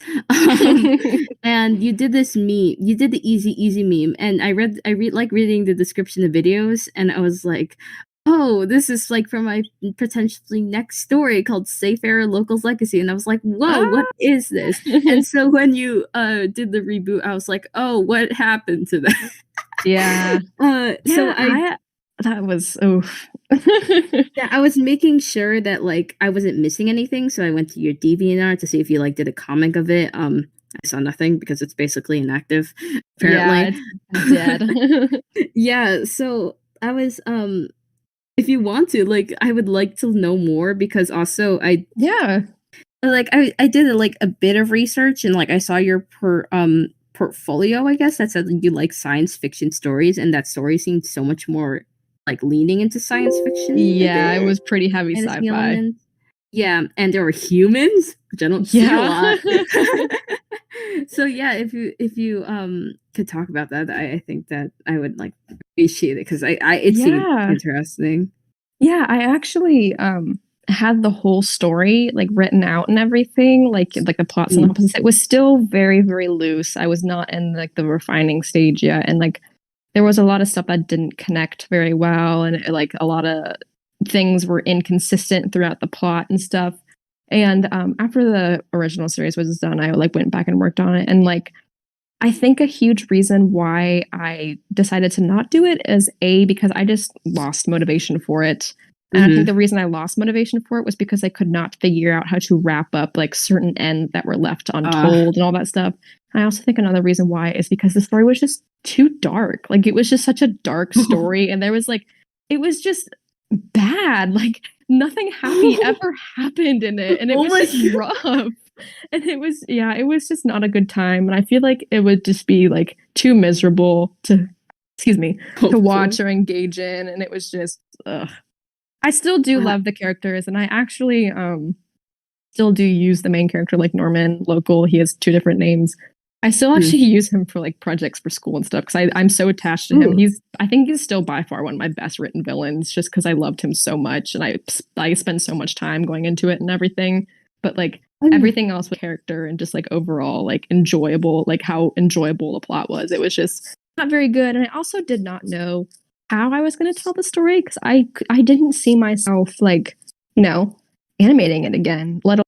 and you did this meme, you did the easy meme, and I read like reading the description of videos, and I was like, oh, this is like from my potentially next story called Sayfarer Locals Legacy, and I was like, whoa, what is this? And so when you did the reboot, I was like, oh, what happened to that? Yeah. So I that was oof. yeah, I was making sure that like I wasn't missing anything, so I went to your DeviantArt to see if you like did a comic of it. I saw nothing because it's basically inactive, apparently. Yeah, it's dead. Yeah, so I was if you want to, like, I would like to know more because also Yeah. I did like a bit of research and like I saw your portfolio, I guess, that said you like science fiction stories, and that story seemed so much more like leaning into science fiction. Yeah, it was pretty heavy fantasy sci-fi. elements. Yeah, and there were humans, which I don't see a lot. So yeah, if you could talk about that, I think that I would like appreciate it because it seemed interesting. Yeah, I actually had the whole story like written out and everything, like the plot synopsis. It was still very, very loose. I was not in like the refining stage yet, and like there was a lot of stuff that didn't connect very well, and like a lot of things were inconsistent throughout the plot and stuff. And after the original series was done, I like went back and worked on it, and like I think a huge reason why I decided to not do it is because I just lost motivation for it. And I think the reason I lost motivation for it was because I could not figure out how to wrap up like certain ends that were left untold and all that stuff. And I also think another reason why is because the story was just too dark. Like it was just such a dark story, and there was like it was just bad. Like nothing happy ever happened in it, and it was just rough. And it was just not a good time. And I feel like it would just be like too miserable to watch or engage in. And it was just I still do love the characters, and I actually still do use the main character like Norman Local. He has 2 different names. I still actually use him for like projects for school and stuff because I'm so attached to him. I think he's still by far one of my best written villains just because I loved him so much, and I spend so much time going into it and everything. But like everything else with character and just like overall like enjoyable, like how enjoyable the plot was, it was just not very good. And I also did not know how I was going to tell the story because I didn't see myself like animating it again, let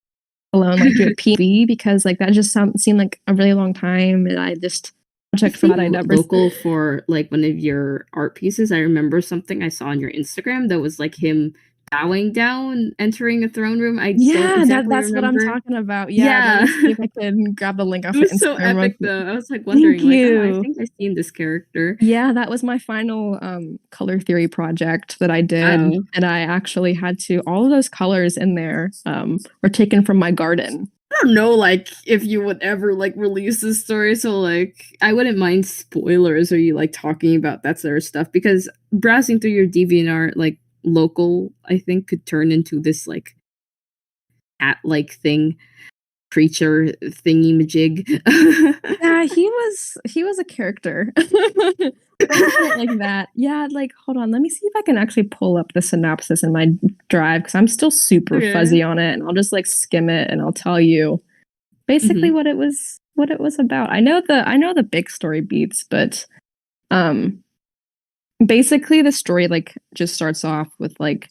alone like do a PV, because like that just seemed like a really long time, and I just checked for that. I never local for like one of your art pieces. I remember something I saw on your Instagram that was like him bowing down, entering a throne room. That's what I'm talking about. Yeah. Let me see if I can grab the link off. It was so epic though. I was like wondering, like, oh, I think I've seen this character. Yeah, that was my final color theory project that I did, and I actually had to. All of those colors in there were taken from my garden. I don't know, like, if you would ever like release this story, so like I wouldn't mind spoilers or you like talking about that sort of stuff, because browsing through your DeviantArt, like Local, I think, could turn into this like cat-like thing, creature thingy majig. Yeah, he was a character. Like that. Yeah, like hold on, let me see if I can actually pull up the synopsis in my drive because I'm still super fuzzy on it, and I'll just like skim it and I'll tell you basically what it was about. I know the big story beats, but basically the story like just starts off with like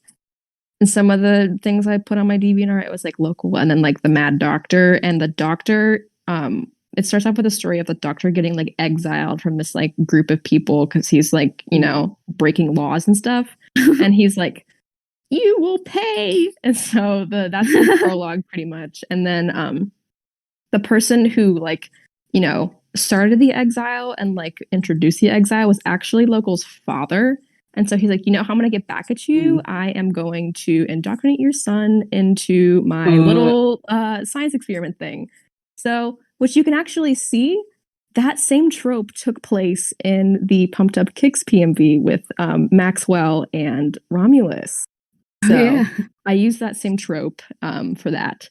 some of the things I put on my DeviantArt. It was like Local, and then like the Mad Doctor, and the Doctor it starts off with a story of the Doctor getting like exiled from this like group of people because he's like breaking laws and stuff, and he's like, you will pay. And so that's the prologue pretty much. And then the person who like started the exile and like introduced the exile was actually Local's father. And so he's like, how I'm going to get back at you? I am going to indoctrinate your son into my little science experiment thing. So, which you can actually see, that same trope took place in the Pumped Up Kicks PMV with Maxwell and Romulus. So yeah. I use that same trope for that.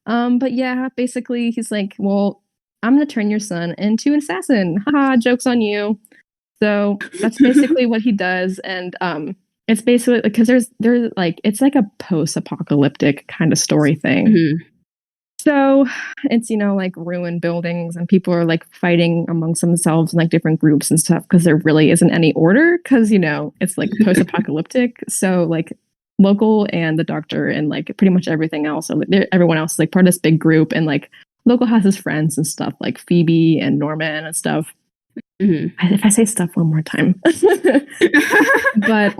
But yeah, basically he's like, well, I'm gonna turn your son into an assassin. Haha, joke's on you. So that's basically what he does. And it's basically because there's like it's like a post-apocalyptic kind of story thing. Mhm. So it's, like ruined buildings and people are like fighting amongst themselves in like different groups and stuff because there really isn't any order because, it's like post apocalyptic. So like local and the doctor and like pretty much everything else, everyone else is like part of this big group. And like local has his friends and stuff like Phoebe and Norman and stuff. Mhm. If I say stuff one more time. But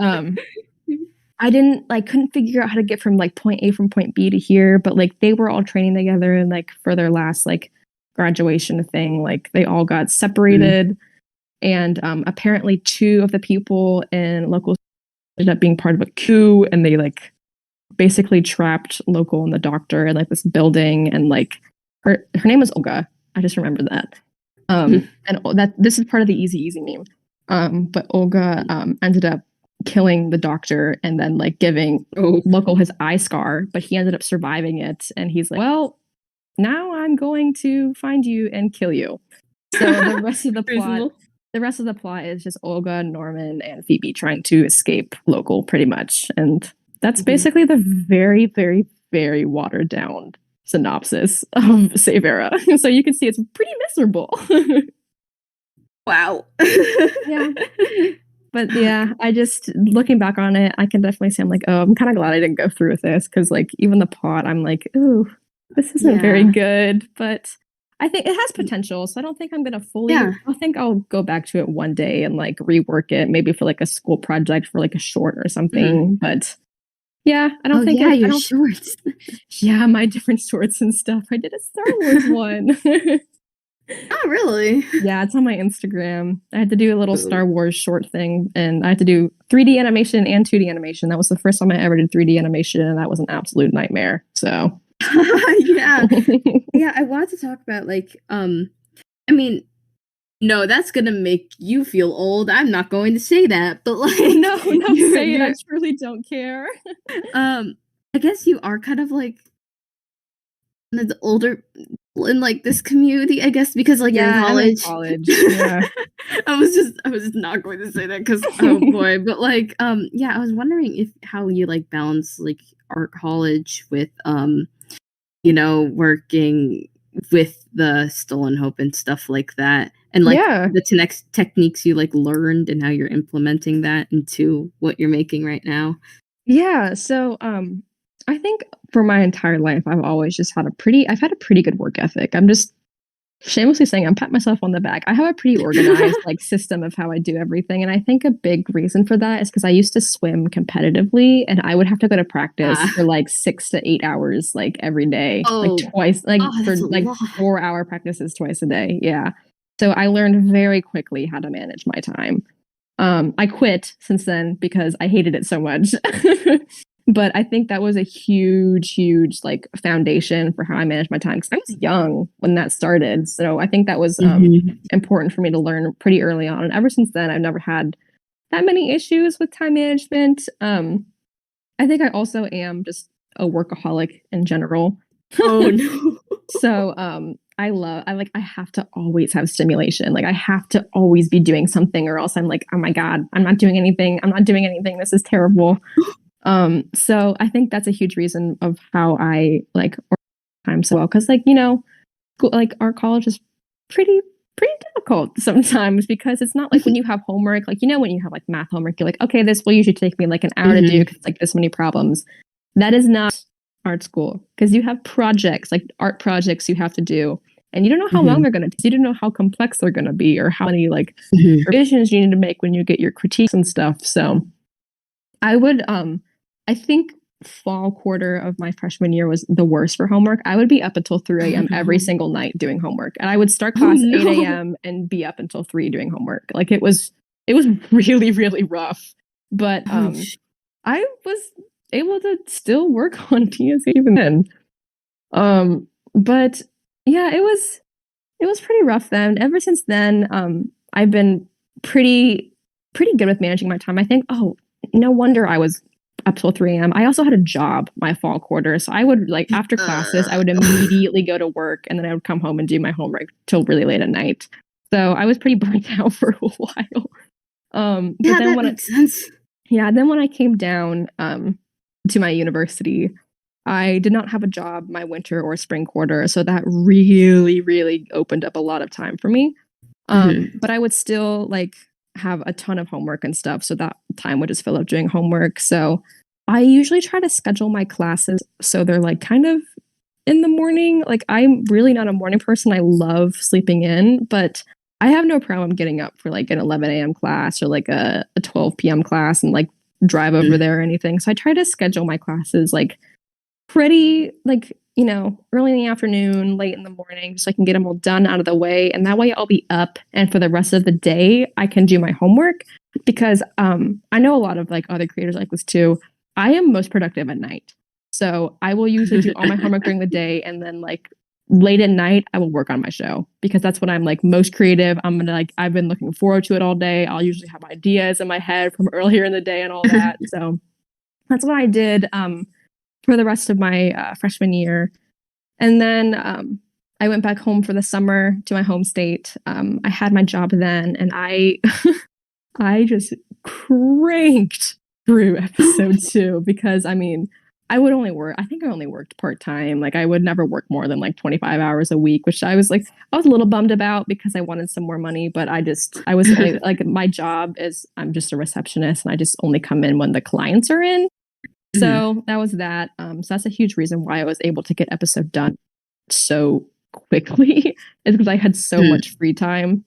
I couldn't figure out how to get from like point A from point B to here, but like they were all training together and like for their last like graduation thing, like they all got separated. And apparently two of the people in local ended up being part of a coup and they like basically trapped local and the doctor in like this building and like her name was Olga. I just remember that. And that this is part of the easy meme. But Olga ended up killing the doctor and then like giving local his eye scar, but he ended up surviving it. And he's like, well, now I'm going to find you and kill you. So the rest of the plot is just Olga, Norman, and Phoebe trying to escape local pretty much. And that's basically the very, very, very watered down synopsis of Save Era. So you can see it's pretty miserable. Wow. Yeah. But yeah, I just looking back on it, I can definitely say I'm like, oh, I'm kind of glad I didn't go through with this because like even the plot, I'm like, ooh, this isn't very good. But I think it has potential, so I don't think I'm gonna fully. Yeah. I think I'll go back to it one day and like rework it, maybe for like a school project for like a short or something. But yeah, I don't think. Yeah, your shorts. Yeah, my different shorts and stuff. I did a Star Wars one. Oh, really? Yeah, it's on my Instagram. I had to do a little Star Wars short thing, and I had to do 3D animation and 2D animation. That was the first time I ever did 3D animation, and that was an absolute nightmare. So, yeah, yeah. I wanted to talk about like, I mean, no, that's gonna make you feel old. I'm not going to say that, but like, no, say it. I truly don't care. I guess you are kind of like the older in like this community, I guess, because like you're in college. I'm in college. Yeah. I was just not going to say that because oh boy, but like yeah, I was wondering if how you like balance like art college with working with the Stolen Hope and stuff like that, and like the next techniques you like learned and how you're implementing that into what you're making right now. Yeah, so I think for my entire life I've always just had a pretty good work ethic. I'm just shamelessly saying I'm patting myself on the back. I have a pretty organized like system of how I do everything, and I think a big reason for that is because I used to swim competitively, and I would have to go to practice for like 6 to 8 hours like every day, like twice, like for like 4-hour practices twice a day. Yeah, so I learned very quickly how to manage my time. I quit since then because I hated it so much. But I think that was a huge like foundation for how I managed my time because I was young when that started. So I think that was important for me to learn pretty early on. And ever since then, I've never had that many issues with time management. I think I also am just a workaholic in general. Oh no. So I have to always have stimulation. Like I have to always be doing something or else I'm like, oh my God, I'm not doing anything. This is terrible. So I think that's a huge reason of how I like time so well. Cause like, school, like our college is pretty difficult sometimes because it's not like when you have homework, like, when you have like math homework, you're like, okay, this will usually take me like an hour to do because like this many problems. That is not art school because you have projects, like art projects you have to do. And you don't know how long they're going to take. You don't know how complex they're going to be or how many like revisions you need to make when you get your critiques and stuff. So I would, I think fall quarter of my freshman year was the worst for homework. I would be up until 3 a.m. every single night doing homework. And I would start class 8 a.m. and be up until 3 doing homework. Like it was really, really rough. But I was able to still work on TSA even then. But yeah, it was pretty rough then. Ever since then, I've been pretty good with managing my time. I think, no wonder I was up till 3 a.m. I also had a job my fall quarter. So I would like after classes, I would immediately go to work and then I would come home and do my homework till really late at night. So I was pretty burnt out for a while. Yeah, but then that makes sense. Yeah, then when I came down to my university, I did not have a job my winter or spring quarter, so that really, really opened up a lot of time for me. But I would still like have a ton of homework and stuff, so that time would just fill up doing homework. So I usually try to schedule my classes so they're like kind of in the morning. Like I'm really not a morning person. I love sleeping in, but I have no problem getting up for like an 11 a.m. class or like a 12 p.m. class and like drive over there or anything. So I try to schedule my classes like pretty like, you know, early in the afternoon, late in the morning, so I can get them all done out of the way. And that way I'll be up and for the rest of the day, I can do my homework because I know a lot of like other creators like this too. I am most productive at night. So I will usually do all my homework during the day and then like late at night, I will work on my show because that's when I'm like most creative. I've been looking forward to it all day. I'll usually have ideas in my head from earlier in the day and all that. So that's what I did for the rest of my freshman year. And then I went back home for the summer to my home state. I had my job then and I just cranked through episode 2 because I mean, I only worked part-time. Like I would never work more than like 25 hours a week, which I was a little bummed about because I wanted some more money, but I was like my job is I'm just a receptionist and I just only come in when the clients are in. So that was that. So that's a huge reason why I was able to get episode done so quickly is because I had so much free time.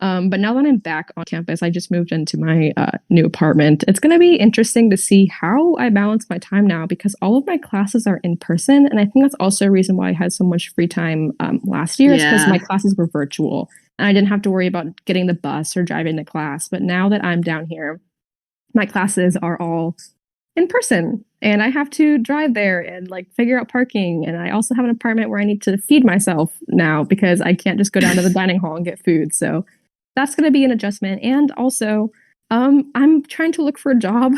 But now that I'm back on campus, I just moved into my new apartment. It's going to be interesting to see how I balance my time now because all of my classes are in person. And I think that's also a reason why I had so much free time last year is because my classes were virtual. And I didn't have to worry about getting the bus or driving to class. But now that I'm down here, my classes are all in person. And I have to drive there and like figure out parking. And I also have an apartment where I need to feed myself now because I can't just go down to the dining hall and get food. So that's going to be an adjustment. And also, I'm trying to look for a job.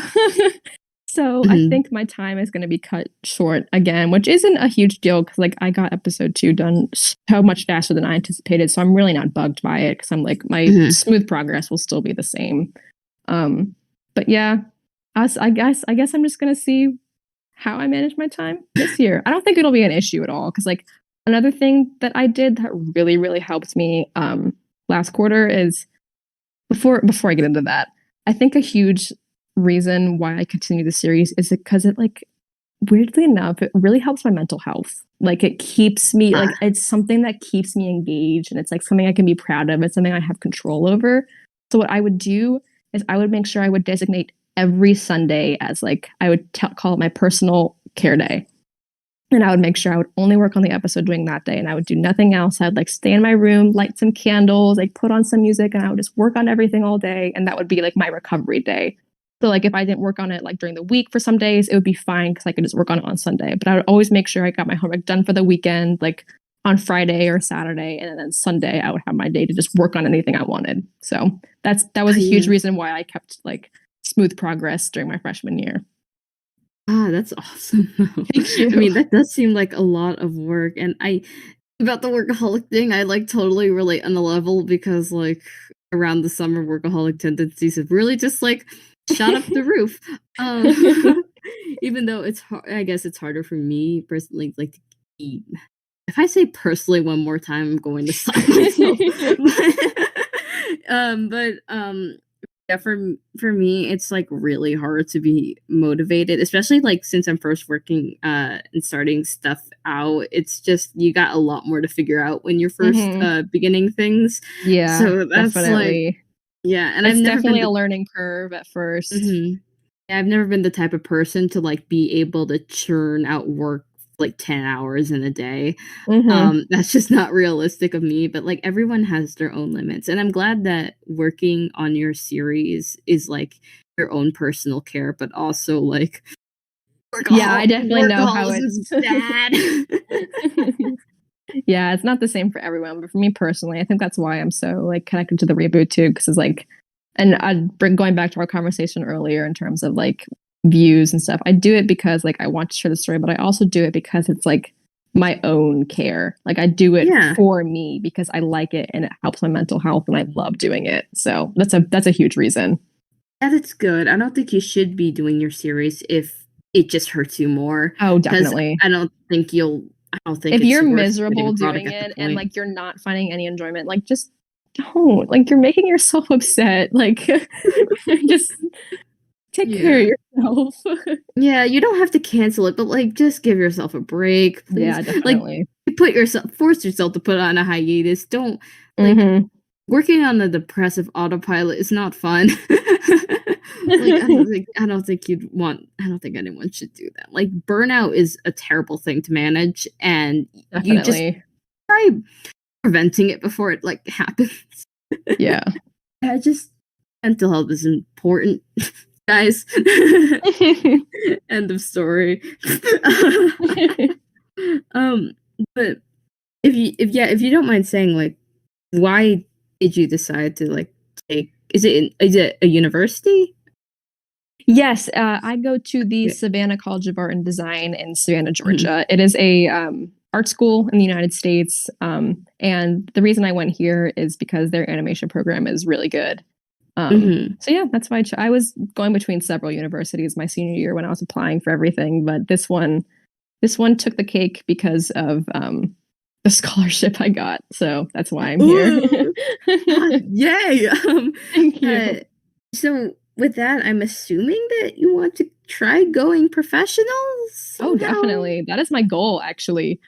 So I think my time is going to be cut short again, which isn't a huge deal because like I got episode 2 done so much faster than I anticipated. So I'm really not bugged by it because I'm like my smooth progress will still be the same. But yeah, I guess I'm just going to see how I manage my time this year. I don't think it'll be an issue at all because like another thing that I did that really, really helped me last quarter is before I get into that, I think a huge reason why I continue the series is because it like weirdly enough, it really helps my mental health. Like it keeps me like it's something that keeps me engaged and it's like something I can be proud of. It's something I have control over. So what I would do is I would make sure I would designate every Sunday as like I would call it my personal care day. And I would make sure I would only work on the episode during that day and I would do nothing else. I'd like stay in my room, light some candles, like put on some music and I would just work on everything all day. And that would be like my recovery day. So like if I didn't work on it like during the week for some days, it would be fine because I could just work on it on Sunday. But I would always make sure I got my homework done for the weekend, like on Friday or Saturday. And then Sunday I would have my day to just work on anything I wanted. So that was a huge reason why I kept like smooth progress during my freshman year. That's awesome. Thank you. I mean, that does seem like a lot of work. And about the workaholic thing, I like totally relate on a level because like around the summer, workaholic tendencies have really just like shot up the roof. Even though it's hard, I guess it's harder for me personally, like to keep. If I say personally one more time, I'm going to stop myself. Yeah, for me, it's like really hard to be motivated, especially like since I'm first working and starting stuff out. It's just you got a lot more to figure out when you're first beginning things. Yeah, so that's definitely. like and It's I've never definitely been a learning curve at first. Yeah, I've never been the type of person to like be able to churn out work like 10 hours in a day. That's just not realistic of me, but like everyone has their own limits. And I'm glad that working on your series is like your own personal care, but also like yeah, I definitely know how it's bad. Yeah, it's not the same for everyone, but for me personally, I think that's why I'm so like connected to the reboot too, because it's like, and going back to our conversation earlier in terms of like views and stuff. I do it because like I want to share the story, but I also do it because it's like my own care. Like I do it for me because I like it and it helps my mental health and I love doing it. So that's a huge reason. Yeah, that's good. I don't think you should be doing your series if it just hurts you more. Oh, definitely. I don't think if you're miserable doing it and like you're not finding any enjoyment, like just don't. Like you're making yourself upset. Like just take care of yourself. Yeah, you don't have to cancel it, but like just give yourself a break, please. Yeah, definitely. Like force yourself to put on a hiatus. Don't like working on the depressive autopilot is not fun. Like I don't think anyone should do that. Like burnout is a terrible thing to manage and you just try preventing it before it like happens. Yeah. Mental health is important, guys. End of story. But if you don't mind saying, like, why did you decide to like take? Is it a university? Yes, I go to the Savannah College of Art and Design in Savannah, Georgia. It is a art school in the United States, and the reason I went here is because their animation program is really good. So yeah, that's why I was going between several universities my senior year when I was applying for everything, but this one took the cake because of the scholarship I got. So that's why I'm here. Yay! Thank you. So with that, I'm assuming that you want to try going professional somehow? Oh, definitely. That is my goal, actually.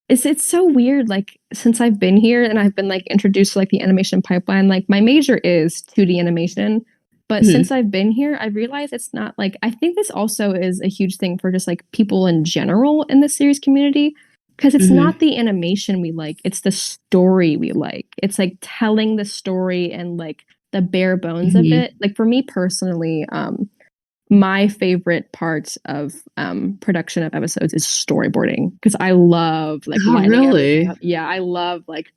It's so weird, like since I've been here and I've been like introduced to like the animation pipeline, like my major is 2D animation, but since I've been here, I realized it's not like, I think this also is a huge thing for just like people in general in the series community, because it's not the animation we like, it's the story we like. It's like telling the story and like the bare bones of it. Like for me personally, my favorite part of production of episodes is storyboarding, because I love like lining everything up. Yeah, I love like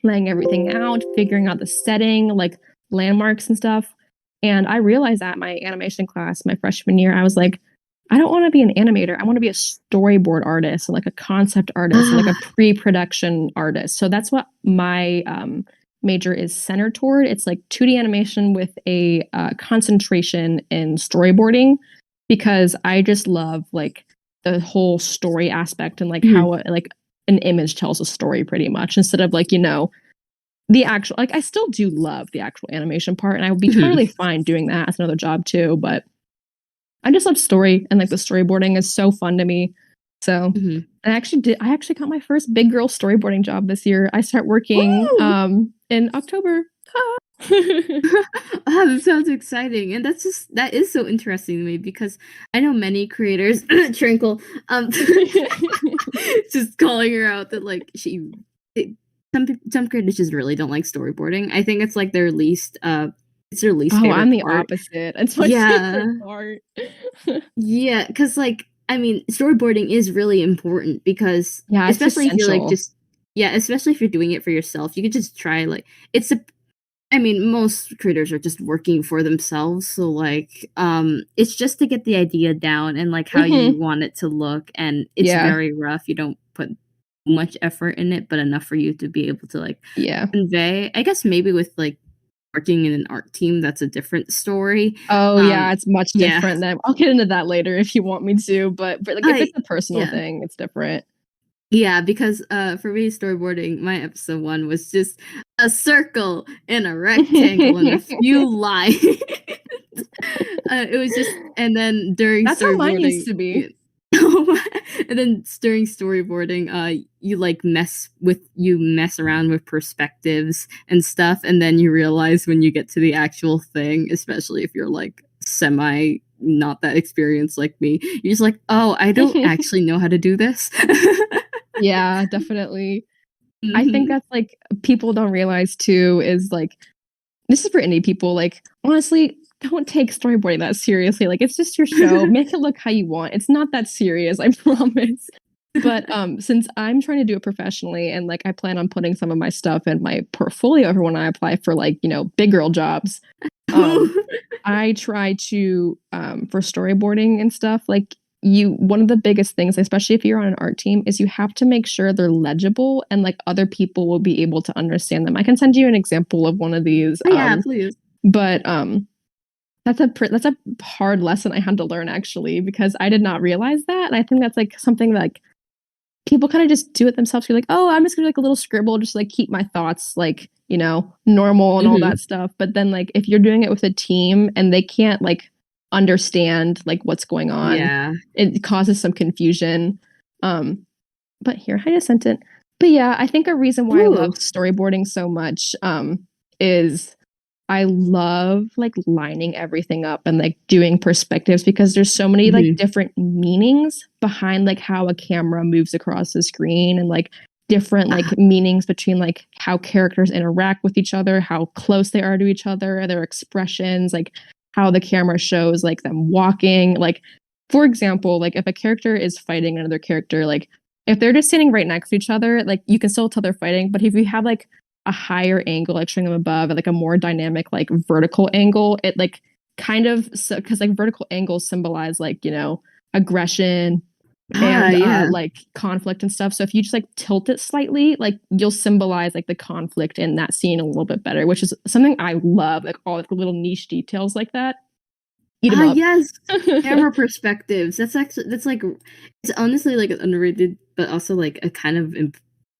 laying everything out, figuring out the setting, like landmarks and stuff. And I realized that my animation class, my freshman year, I was like, I don't want to be an animator. I want to be a storyboard artist and like a concept artist and like a pre-production artist. So that's what my major is centered toward. It's like 2D animation with a concentration in storyboarding, because I just love like the whole story aspect and like how like an image tells a story pretty much, instead of like, you know, the actual, like I still do love the actual animation part and I would be totally fine doing that as another job too, but I just love story, and like the storyboarding is so fun to me. So I actually got my first big girl storyboarding job this year. I start working in October. That sounds exciting, and that is so interesting to me, because I know many creators Trinkle just calling her out that like some creators just really don't like storyboarding. I think it's like their least it's their least favorite I'm the part. opposite. It's my favorite part. Yeah, because like I mean, storyboarding is really important, because especially if you're like especially if you're doing it for yourself, you could just try like I mean, most creators are just working for themselves, so like it's just to get the idea down and like how you want it to look, and it's very rough. You don't put much effort in it, but enough for you to be able to like convey. I guess maybe with like working in an art team, that's a different story. It's much different. I'll get into that later if you want me to, but like if it's a personal thing, it's different. Yeah, because for me, storyboarding, my episode 1 was just a circle and a rectangle and a few lines. It was just, and then during that's how mine used to be. And then during storyboarding, you mess around with perspectives and stuff, and then you realize when you get to the actual thing, especially if you're like semi not that experienced like me, you're just like, oh, I don't actually know how to do this. Yeah, definitely. I think that's like people don't realize too, is like, this is for indie people, like honestly, don't take storyboarding that seriously. Like it's just your show. Make it look how you want. It's not that serious, I promise. But since I'm trying to do it professionally and like I plan on putting some of my stuff in my portfolio for when I apply for like, big girl jobs, I try to for storyboarding and stuff, like one of the biggest things, especially if you're on an art team, is you have to make sure they're legible and like other people will be able to understand them. I can send you an example of one of these. Oh, yeah, please. But that's a hard lesson I had to learn actually, because I did not realize that. And I think that's like something that, like, people kind of just do it themselves. You're like, oh, I'm just gonna do like a little scribble, just like keep my thoughts like, normal and all that stuff. But then like if you're doing it with a team and they can't like understand like what's going on, it causes some confusion. But here, I just sent it. But yeah, I think a reason why I love storyboarding so much is I love like lining everything up and like doing perspectives, because there's so many like different meanings behind like how a camera moves across the screen, and like different like meanings between like how characters interact with each other, how close they are to each other, their expressions, like how the camera shows like them walking. Like, for example, like if a character is fighting another character, like if they're just standing right next to each other, like you can still tell they're fighting. But if you have like a higher angle, like showing them above, and like a more dynamic, like vertical angle, it like kind of, because like vertical angles symbolize like, aggression and like conflict and stuff. So if you just like tilt it slightly, like you'll symbolize like the conflict in that scene a little bit better, which is something I love, like all the little niche details like that. Yes, camera perspectives. That's like, it's honestly like underrated, but also like a kind of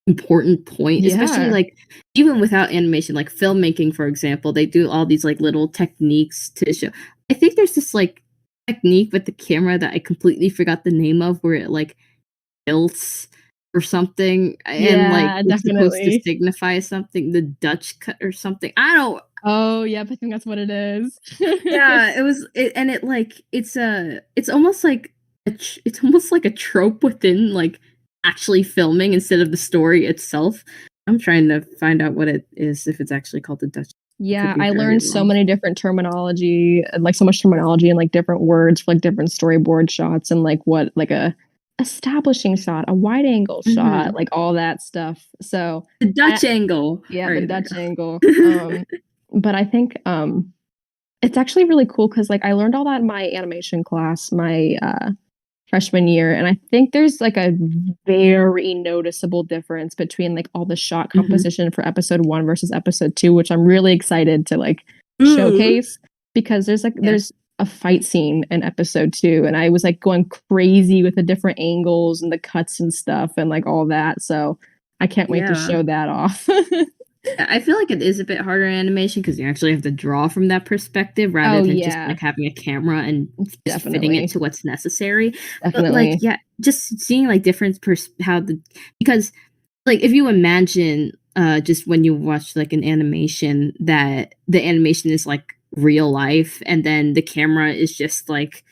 important point, especially like even without animation, like filmmaking, for example, they do all these like little techniques to show. I think there's this like technique with the camera that I completely forgot the name of, where it like tilts or something, and like it's supposed to signify something, the Dutch cut or something. I don't. Oh yeah, I think that's what it is. Yeah, it's almost like a trope within like actually filming instead of the story itself. I'm trying to find out what it is, if it's actually called the Dutch. Yeah, I learned so many different terminology, and like so much terminology and like different words for like different storyboard shots, and like what like a establishing shot, a wide angle shot, like all that stuff. So the Dutch angle. Yeah, the Dutch angle. But I think it's actually really cool because like I learned all that in my animation class my freshman year, and I think there's like a very noticeable difference between like all the shot composition for episode 1 versus episode 2, which I'm really excited to like showcase, because there's a fight scene in episode 2, and I was like going crazy with the different angles and the cuts and stuff and like all that. So I can't wait to show that off. I feel like it is a bit harder in animation because you actually have to draw from that perspective rather than just like having a camera and just fitting it to what's necessary. But like, just seeing like different because like if you imagine just when you watch like an animation, that the animation is like real life, and then the camera is just like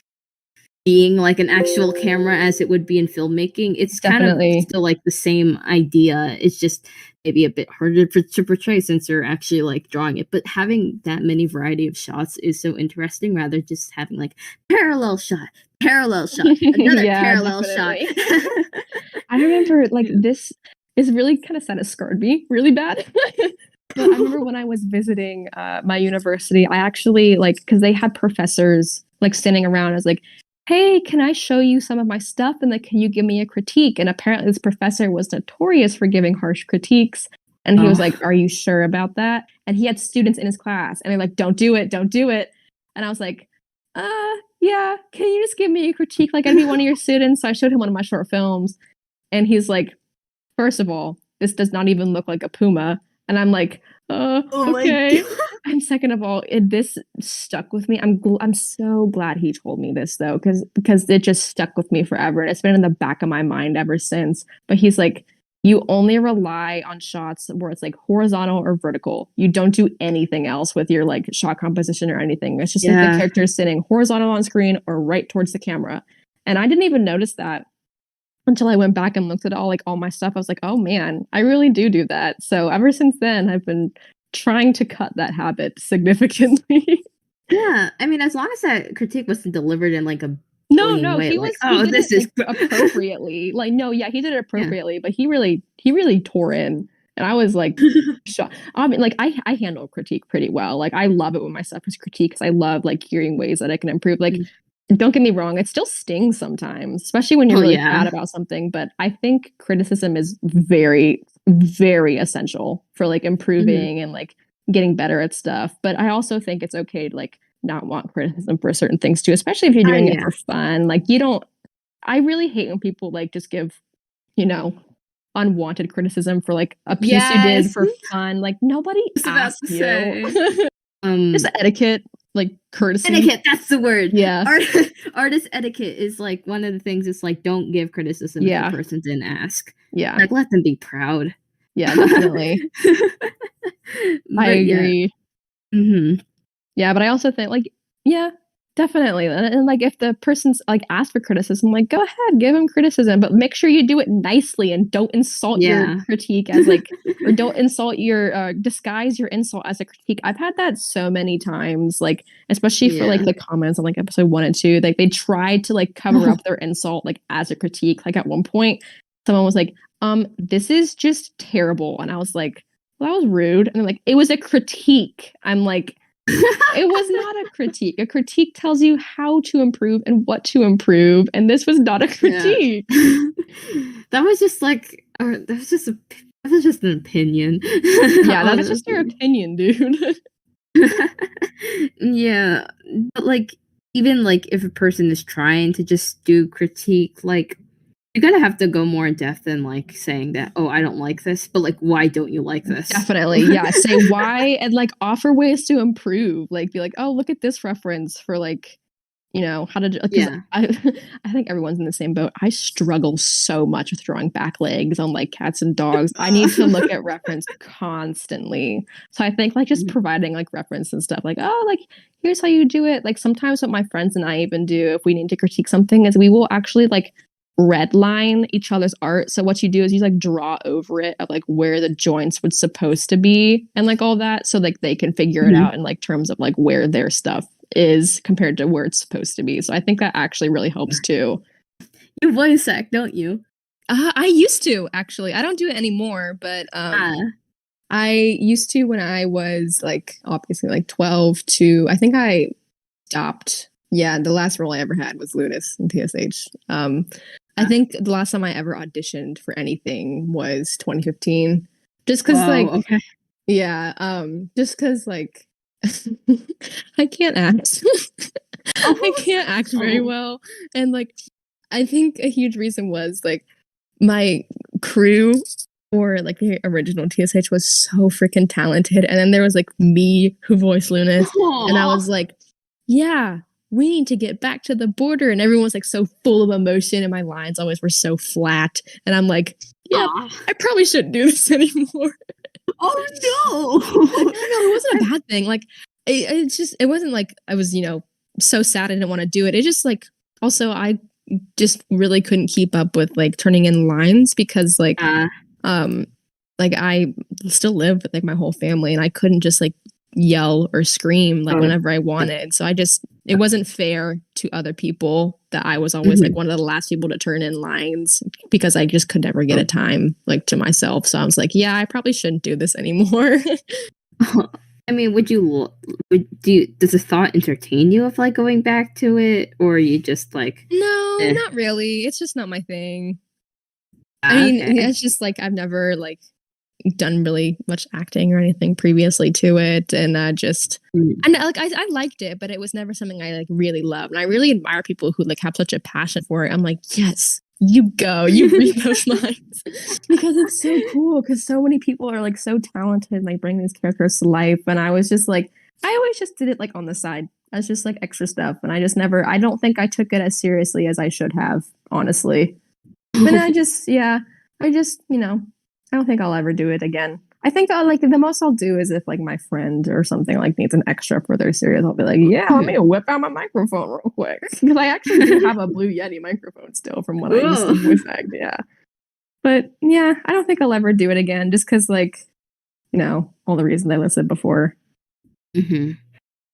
being like an actual camera as it would be in filmmaking, it's kind of still like the same idea. It's just maybe a bit harder to portray since you're actually like drawing it. But having that many variety of shots is so interesting, rather just having like parallel shot, another parallel shot. I remember like this is really kind of sad. It scarred me really bad. But I remember when I was visiting my university, I actually like, because they had professors like standing around. I was like, hey, can I show you some of my stuff? And like, can you give me a critique? And apparently this professor was notorious for giving harsh critiques. And he was like, are you sure about that? And he had students in his class, and they're like, don't do it. And I was like, yeah, can you just give me a critique? Like, I'd be one of your students. So I showed him one of my short films, and he's like, first of all, this does not even look like a puma. And I'm like, okay. And second of all, this stuck with me. I'm so glad he told me this though, because it just stuck with me forever, and it's been in the back of my mind ever since. But he's like, you only rely on shots where it's like horizontal or vertical. You don't do anything else with your like shot composition or anything. It's just like the character sitting horizontal on screen or right towards the camera. And I didn't even notice that until I went back and looked at all my stuff. I was like, oh man, I really do that. So ever since then, I've been trying to cut that habit significantly. Yeah, I mean, as long as that critique wasn't delivered in like a No, way. he Like, was. oh, He did this it is appropriately. Like, no, yeah, he did it appropriately, but he really tore in, and I was like, shocked. I mean, like, I handle critique pretty well. Like, I love it when my stuff is critiqued because I love like hearing ways that I can improve. Like, don't get me wrong, it still stings sometimes, especially when you're really bad about something. But I think criticism is very, very essential for like improving and like getting better at stuff. But I also think it's okay to like not want criticism for certain things too, especially if you're doing it for fun. Like, you don't. I really hate when people like just give, unwanted criticism for like a piece you did for fun. Like, nobody asked you. Just etiquette, like courtesy. Etiquette, that's the word. Yeah. Artist etiquette is like one of the things. It's like, don't give criticism if the person didn't ask. Yeah. Like, let them be proud. Yeah, definitely. I agree. Yeah, but I also think like, yeah, definitely. And like, if the person's like asked for criticism, like, go ahead, give them criticism, but make sure you do it nicely and don't insult your critique as like, or don't insult your disguise your insult as a critique. I've had that so many times, like, especially for like the comments on like episode 1 and 2, like they tried to like cover up their insult like as a critique. Like at one point, someone was like, this is just terrible, and I was like, well, that was rude, and they're like, it was a critique. I'm like, it was not a critique. A critique tells you how to improve and what to improve, and this was not a critique. That was just like, that was just an opinion. Yeah, that was just their opinion, dude. Yeah, but like, even like if a person is trying to just do critique, like, you gotta have to go more in depth than like saying that, oh, I don't like this, but like, why don't you like this? Definitely, yeah. Say why and like offer ways to improve. Like, be like, oh, look at this reference for like, how to do. I think everyone's in the same boat. I struggle so much with drawing back legs on like cats and dogs. I need to look at reference constantly. So I think like just providing like reference and stuff, like, oh, like here's how you do it. Like sometimes what my friends and I even do if we need to critique something is we will actually like redline each other's art. So what you do is you like draw over it of like where the joints would supposed to be and like all that, so like they can figure it out in like terms of like where their stuff is compared to where it's supposed to be. So I think that actually really helps too. You voice act, don't you? I used to, actually. I don't do it anymore, but I used to when I was like obviously like 12 to, I think I stopped. Yeah, the last role I ever had was Lunas in TSH. I think the last time I ever auditioned for anything was 2015. Just because, just because, like, I can't act. I can't act very well. And, like, I think a huge reason was, like, my crew or, like, the original TSH was so freaking talented. And then there was, like, me who voiced Lunas. And I was like, yeah, we need to get back to the border. And everyone was like so full of emotion, and my lines always were so flat. And I'm like, yeah, I probably shouldn't do this anymore. Oh no. No, it wasn't a bad thing. Like it wasn't like I was, so sad I didn't want to do it. It just like, also I just really couldn't keep up with like turning in lines because like I still live with like my whole family, and I couldn't just like yell or scream like whenever I wanted. So it wasn't fair to other people that I was always like one of the last people to turn in lines because I just could never get a time like to myself. So I was like, yeah, I probably shouldn't do this anymore. I mean, does the thought entertain you of like going back to it, or are you just like, no, not really. It's just not my thing. I mean, it's just like I've never like done really much acting or anything previously to it, and and like I liked it, but it was never something I like really loved. And I really admire people who like have such a passion for it. I'm like, yes, you read those lines because it's so cool, because so many people are like so talented and like bring these characters to life. And I was just like, I always just did it like on the side as just like extra stuff, and I don't think I took it as seriously as I should have, honestly. But I don't think I'll ever do it again. I think the most I'll do is if like my friend or something like needs an extra for their series, I'll be like, yeah, let me whip out my microphone real quick, because I actually do have a Blue Yeti microphone still from when I used to voice act. Yeah, but yeah, I don't think I'll ever do it again, just because like all the reasons I listed before.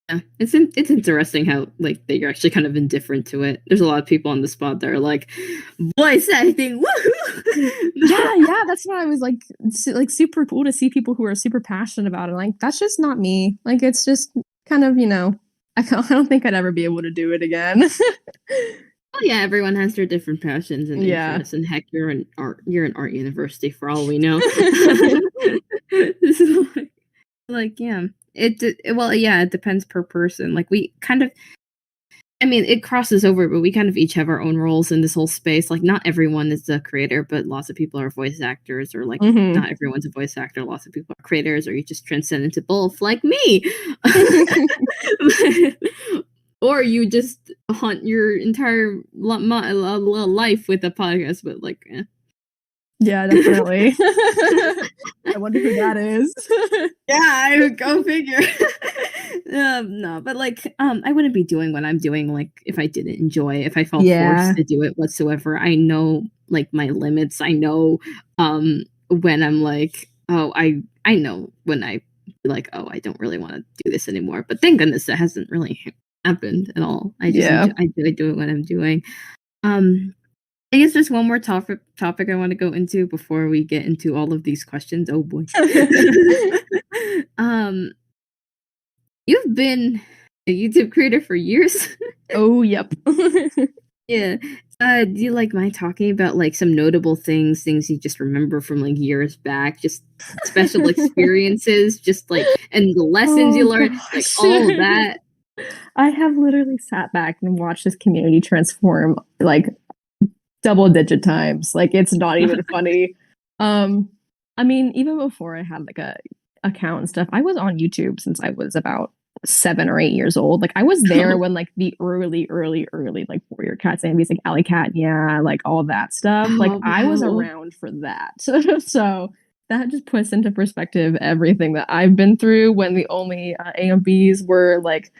Yeah, it's interesting how like that you're actually kind of indifferent to it. There's a lot of people on the spot that are like, voice acting, woohoo! Yeah, that's why I was like, like super cool to see people who are super passionate about it. Like that's just not me. Like it's just kind of, I don't think I'd ever be able to do it again. Oh yeah, everyone has their different passions and Yeah. interests, and heck, you're an art university for all we know. Like yeah, it depends per person. Like we kind of, I mean, it crosses over, but we kind of each have our own roles in this whole space. Like not everyone is a creator, but lots of people are voice actors, or like not everyone's a voice actor. Lots of people are creators, or you just transcend into both, like me. Or you just haunt your entire life with a podcast, but like, Yeah, definitely. I wonder who that is. Yeah, I would go figure. No, but like, I wouldn't be doing what I'm doing like if I didn't enjoy it, if I felt forced to do it whatsoever. I know like my limits. I know when I'm like, oh, I know when I be like, oh, I don't really want to do this anymore. But thank goodness that hasn't really happened at all. I just I do what I'm doing. I guess there's one more topic I want to go into before we get into all of these questions. Oh boy. You've been a YouTube creator for years. Oh, yep. Yeah. Do you like mind talking about like some notable things you just remember from like years back, just special experiences, just like and the lessons you learned, like all of that? I have literally sat back and watched this community transform like double-digit times. Like it's not even funny. I mean, even before I had like a account and stuff, I was on YouTube since I was about 7 or 8 years old. Like I was there when like the early like Warrior Cats, animes, like Alley Cat, yeah, like all that stuff. Like I was around for that. So that just puts into perspective everything that I've been through when the only AMBs were like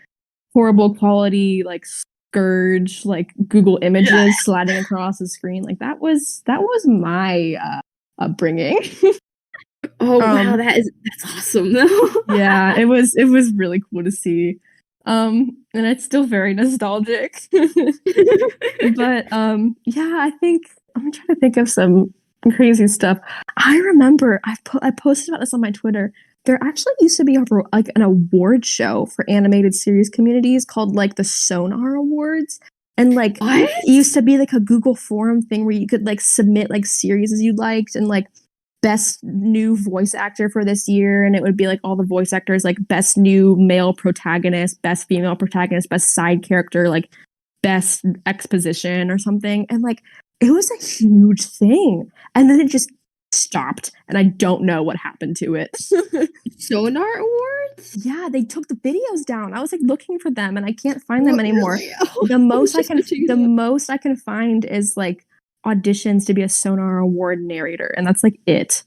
horrible quality, like Scourge, like Google Images sliding across the screen. Like that was my upbringing. Oh wow, that's awesome though. Yeah, it was really cool to see. And it's still very nostalgic. But yeah, I think I'm trying to think of some crazy stuff. I remember I posted about this on my Twitter. There actually used to be like an award show for animated series communities called like the Sonar Awards. And like it used to be like a Google forum thing where you could like submit like series as you liked and like best new voice actor for this year, and it would be like all the voice actors, like best new male protagonist, best female protagonist, best side character, like best exposition or something. And like it was a huge thing, and then it just stopped, and I don't know what happened to it. Sonar Awards? Yeah, they took the videos down. I was like looking for them, and I can't find them anymore. Really? Oh, the most I can find is like auditions to be a Sonar Award narrator, and that's like it.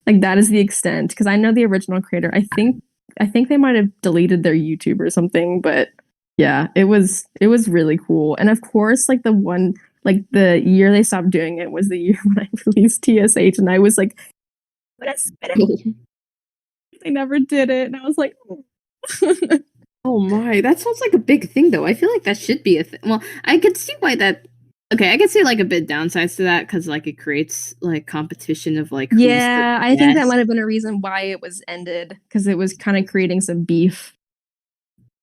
Like that is the extent, because I know the original creator. I think they might have deleted their YouTube or something, but yeah, it was really cool. And of course, like the year they stopped doing it was the year when I released TSH, and I was like, they never did it, and I was like, oh my, that sounds like a big thing though. I feel like that should be a thing. Well, I could see why that. Okay, I can see like a bit downsides to that because like it creates like competition of like I think that might have been a reason why it was ended, because it was kind of creating some beef.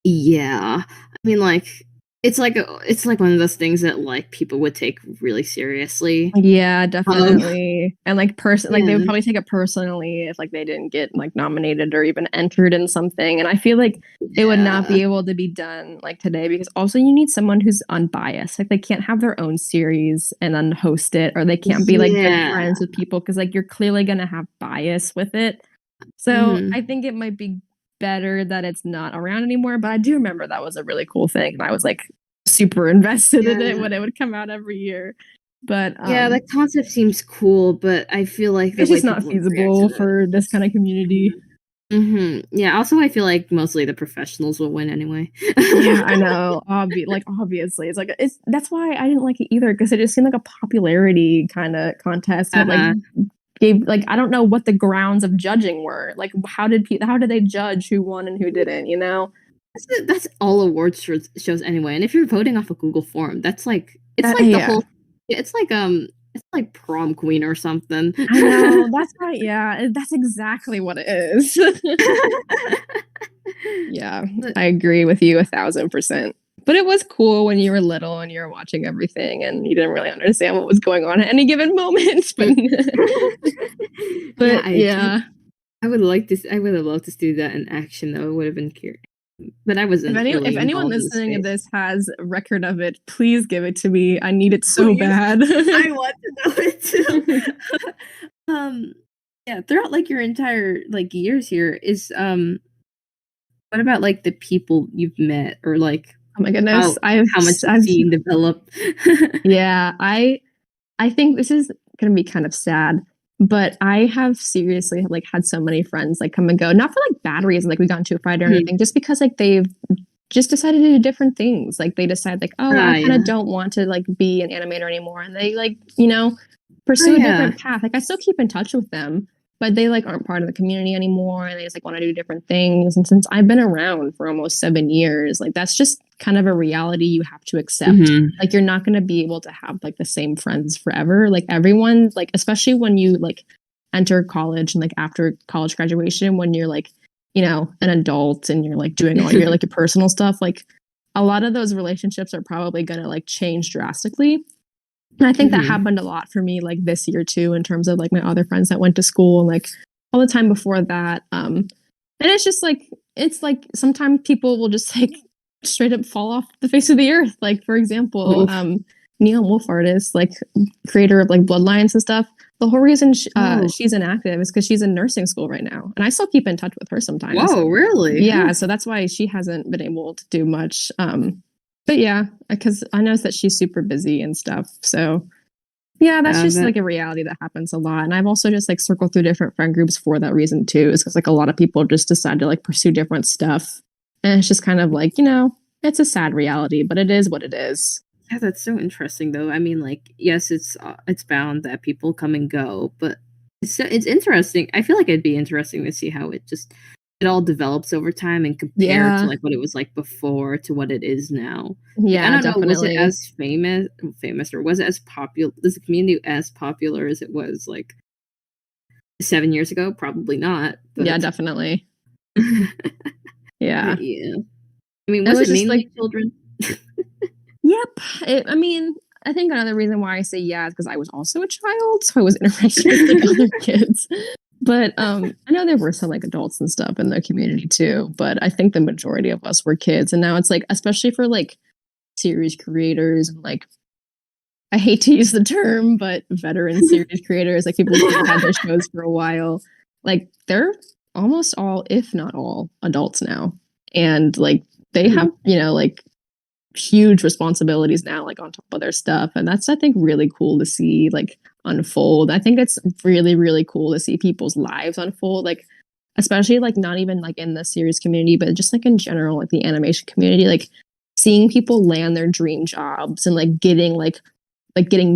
Yeah, I mean like it's like one of those things that like people would take really seriously. Yeah, definitely. And like they would probably take it personally if like they didn't get like nominated or even entered in something. And I feel like it would not be able to be done like today, because also you need someone who's unbiased. Like they can't have their own series and then host it, or they can't be like good friends with people, because like you're clearly gonna have bias with it. So I think it might be better that it's not around anymore. But I do remember that was a really cool thing, and I was like super invested in it when it would come out every year. But yeah, the concept seems cool, but I feel like it's just not feasible for this kind of community. Yeah, also I feel like mostly the professionals will win anyway. Yeah, I know. Obviously, that's why I didn't like it either, because it just seemed like a popularity kind of contest that like gave like I don't know what the grounds of judging were. Like how did they judge who won and who didn't, you know? That's all awards shows anyway. And if you're voting off a Google form, that's like it's like the Yeah. whole. It's like prom queen or something. I know. That's right. Yeah, that's exactly what it is. Yeah, But, I agree with you 1,000%. But it was cool when you were little and you were watching everything and you didn't really understand what was going on at any given moment. But yeah, I would like to. I would have loved to see that in action, though. It would have been curious. But I wasn't if really anyone involved in the listening to space. this has a record of it, please give it to me. I need it so Please. bad. I want to know it too. Yeah, throughout like your entire like years here is what about like the people you've met or like Oh my goodness, how much the I've scene developed? yeah, I think this is gonna be kind of sad, but I have seriously like had so many friends like come and go, not for like bad reasons, like we got into a fight or anything, just because like they've just decided to do different things. Like they decide like, oh, I kind of don't want to like be an animator anymore, and they like pursue a different path. Like I still keep in touch with them, but they like aren't part of the community anymore, and they just like want to do different things. And since I've been around for almost 7 years, like that's just kind of a reality you have to accept. Like you're not going to be able to have like the same friends forever. Like everyone, like especially when you like enter college and like after college graduation, when you're like an adult and you're like doing all your like your personal stuff, like a lot of those relationships are probably going to like change drastically. And I think that happened a lot for me like this year too, in terms of like my other friends that went to school and like all the time before that. And it's just like, it's like sometimes people will just like straight up fall off the face of the earth. Like for example, Neil Wolf artist, like creator of like Bloodlines and stuff. The whole reason she's inactive is because she's in nursing school right now. And I still keep in touch with her sometimes. Whoa, really? Yeah. So that's why she hasn't been able to do much. But yeah, because I know that she's super busy and stuff. So yeah, that's just like a reality that happens a lot. And I've also just like circled through different friend groups for that reason too, is because like a lot of people just decide to like pursue different stuff. And it's just kind of like, it's a sad reality, but it is what it is. Yeah, that's so interesting though. I mean, like, yes, it's bound that people come and go, but it's interesting. I feel like it'd be interesting to see how it all develops over time and compare to like what it was like before to what it is now. Yeah, I don't definitely. know, was it as famous or was it as popular? Was the community as popular as it was like 7 years ago? Probably not. But... Yeah, definitely. Yeah. Yeah. I mean, was it mainly like children? Yep. I mean, I think another reason why I say yeah is because I was also a child, so I was interacting with like other kids. But I know there were some like adults and stuff in the community too, but I think the majority of us were kids. And now it's like, especially for like series creators and like, I hate to use the term, but veteran series creators, like people who've had their shows for a while, like they're almost all, if not all, adults now. And like they have, like huge responsibilities now, like on top of their stuff. And that's, I think, really cool to see like unfold. I think it's really, really cool to see people's lives unfold, like especially like not even like in the series community, but just like in general, like the animation community, like seeing people land their dream jobs and like getting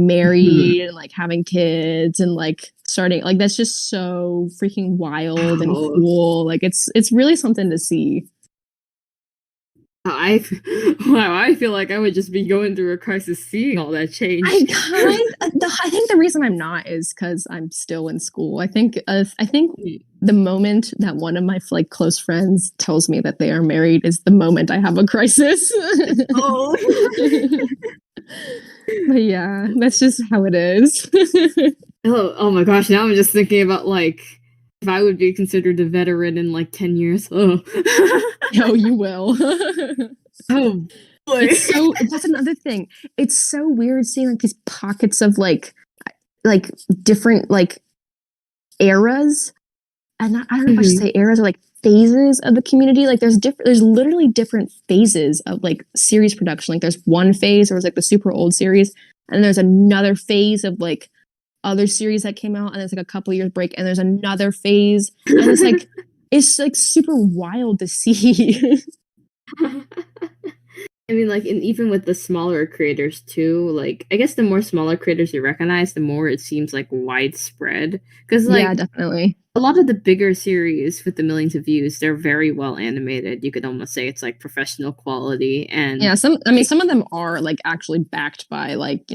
married and like having kids and like starting, like that's just so freaking wild and cool. Like it's really something to see. I feel like I would just be going through a crisis seeing all that change. I think the reason I'm not is because I'm still in school. I think the moment that one of my like close friends tells me that they are married is the moment I have a crisis. But yeah, that's just how it is. Oh my gosh! Now I'm just thinking about like if I would be considered a veteran in like 10 years. Oh, you will. Oh boy. That's another thing. It's so weird seeing like these pockets of like different like eras. And I don't know if I should say eras or like phases of the community. Like there's literally different phases of like series production. Like there's one phase where it's like the super old series, and there's another phase of like other series that came out, and there's like a couple years break, and there's another phase, and it's like super wild to see. I mean, like, and even with the smaller creators too, like, I guess the more smaller creators you recognize, the more it seems like widespread. Because, Yeah, like, definitely. a lot of the bigger series with the millions of views, they're very well animated. You could almost say it's like professional quality. And Yeah, some of them are like actually backed by like,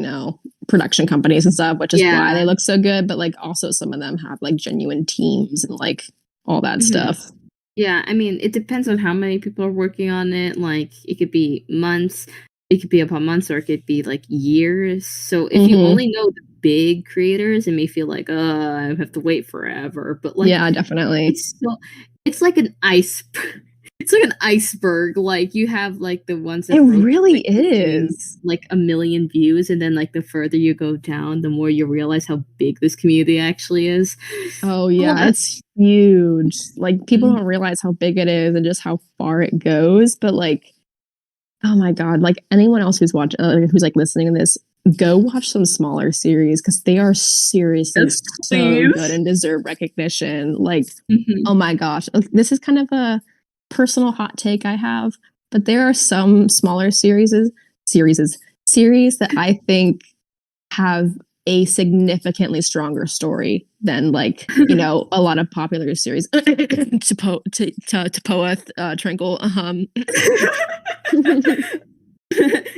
production companies and stuff, which is why they look so good. But like also some of them have like genuine teams and like all that stuff. Yeah, I mean, it depends on how many people are working on it. Like, it could be months, it could be upon months, or it could be like years. So if you only know the big creators, it may feel like, I have to wait forever. But like, Yeah, definitely. it's like an ice, it's like an iceberg. Like, you have like the ones that It broke really like, between, is. like 1 million views, and then like the further you go down, the more you realize how big this community actually is. Oh yeah, it's huge. Like people Mhm. don't realize how big it is and just how far it goes. But like, oh my god, like anyone else who's watching, who's like listening to this, go watch some smaller series because they are seriously Yes, so please. good and deserve recognition. Like, Mhm. oh my gosh, this is kind of a personal hot take I have, but there are some smaller series series that I think have a significantly stronger story than like a lot of popular series. To Poeth Trinkle.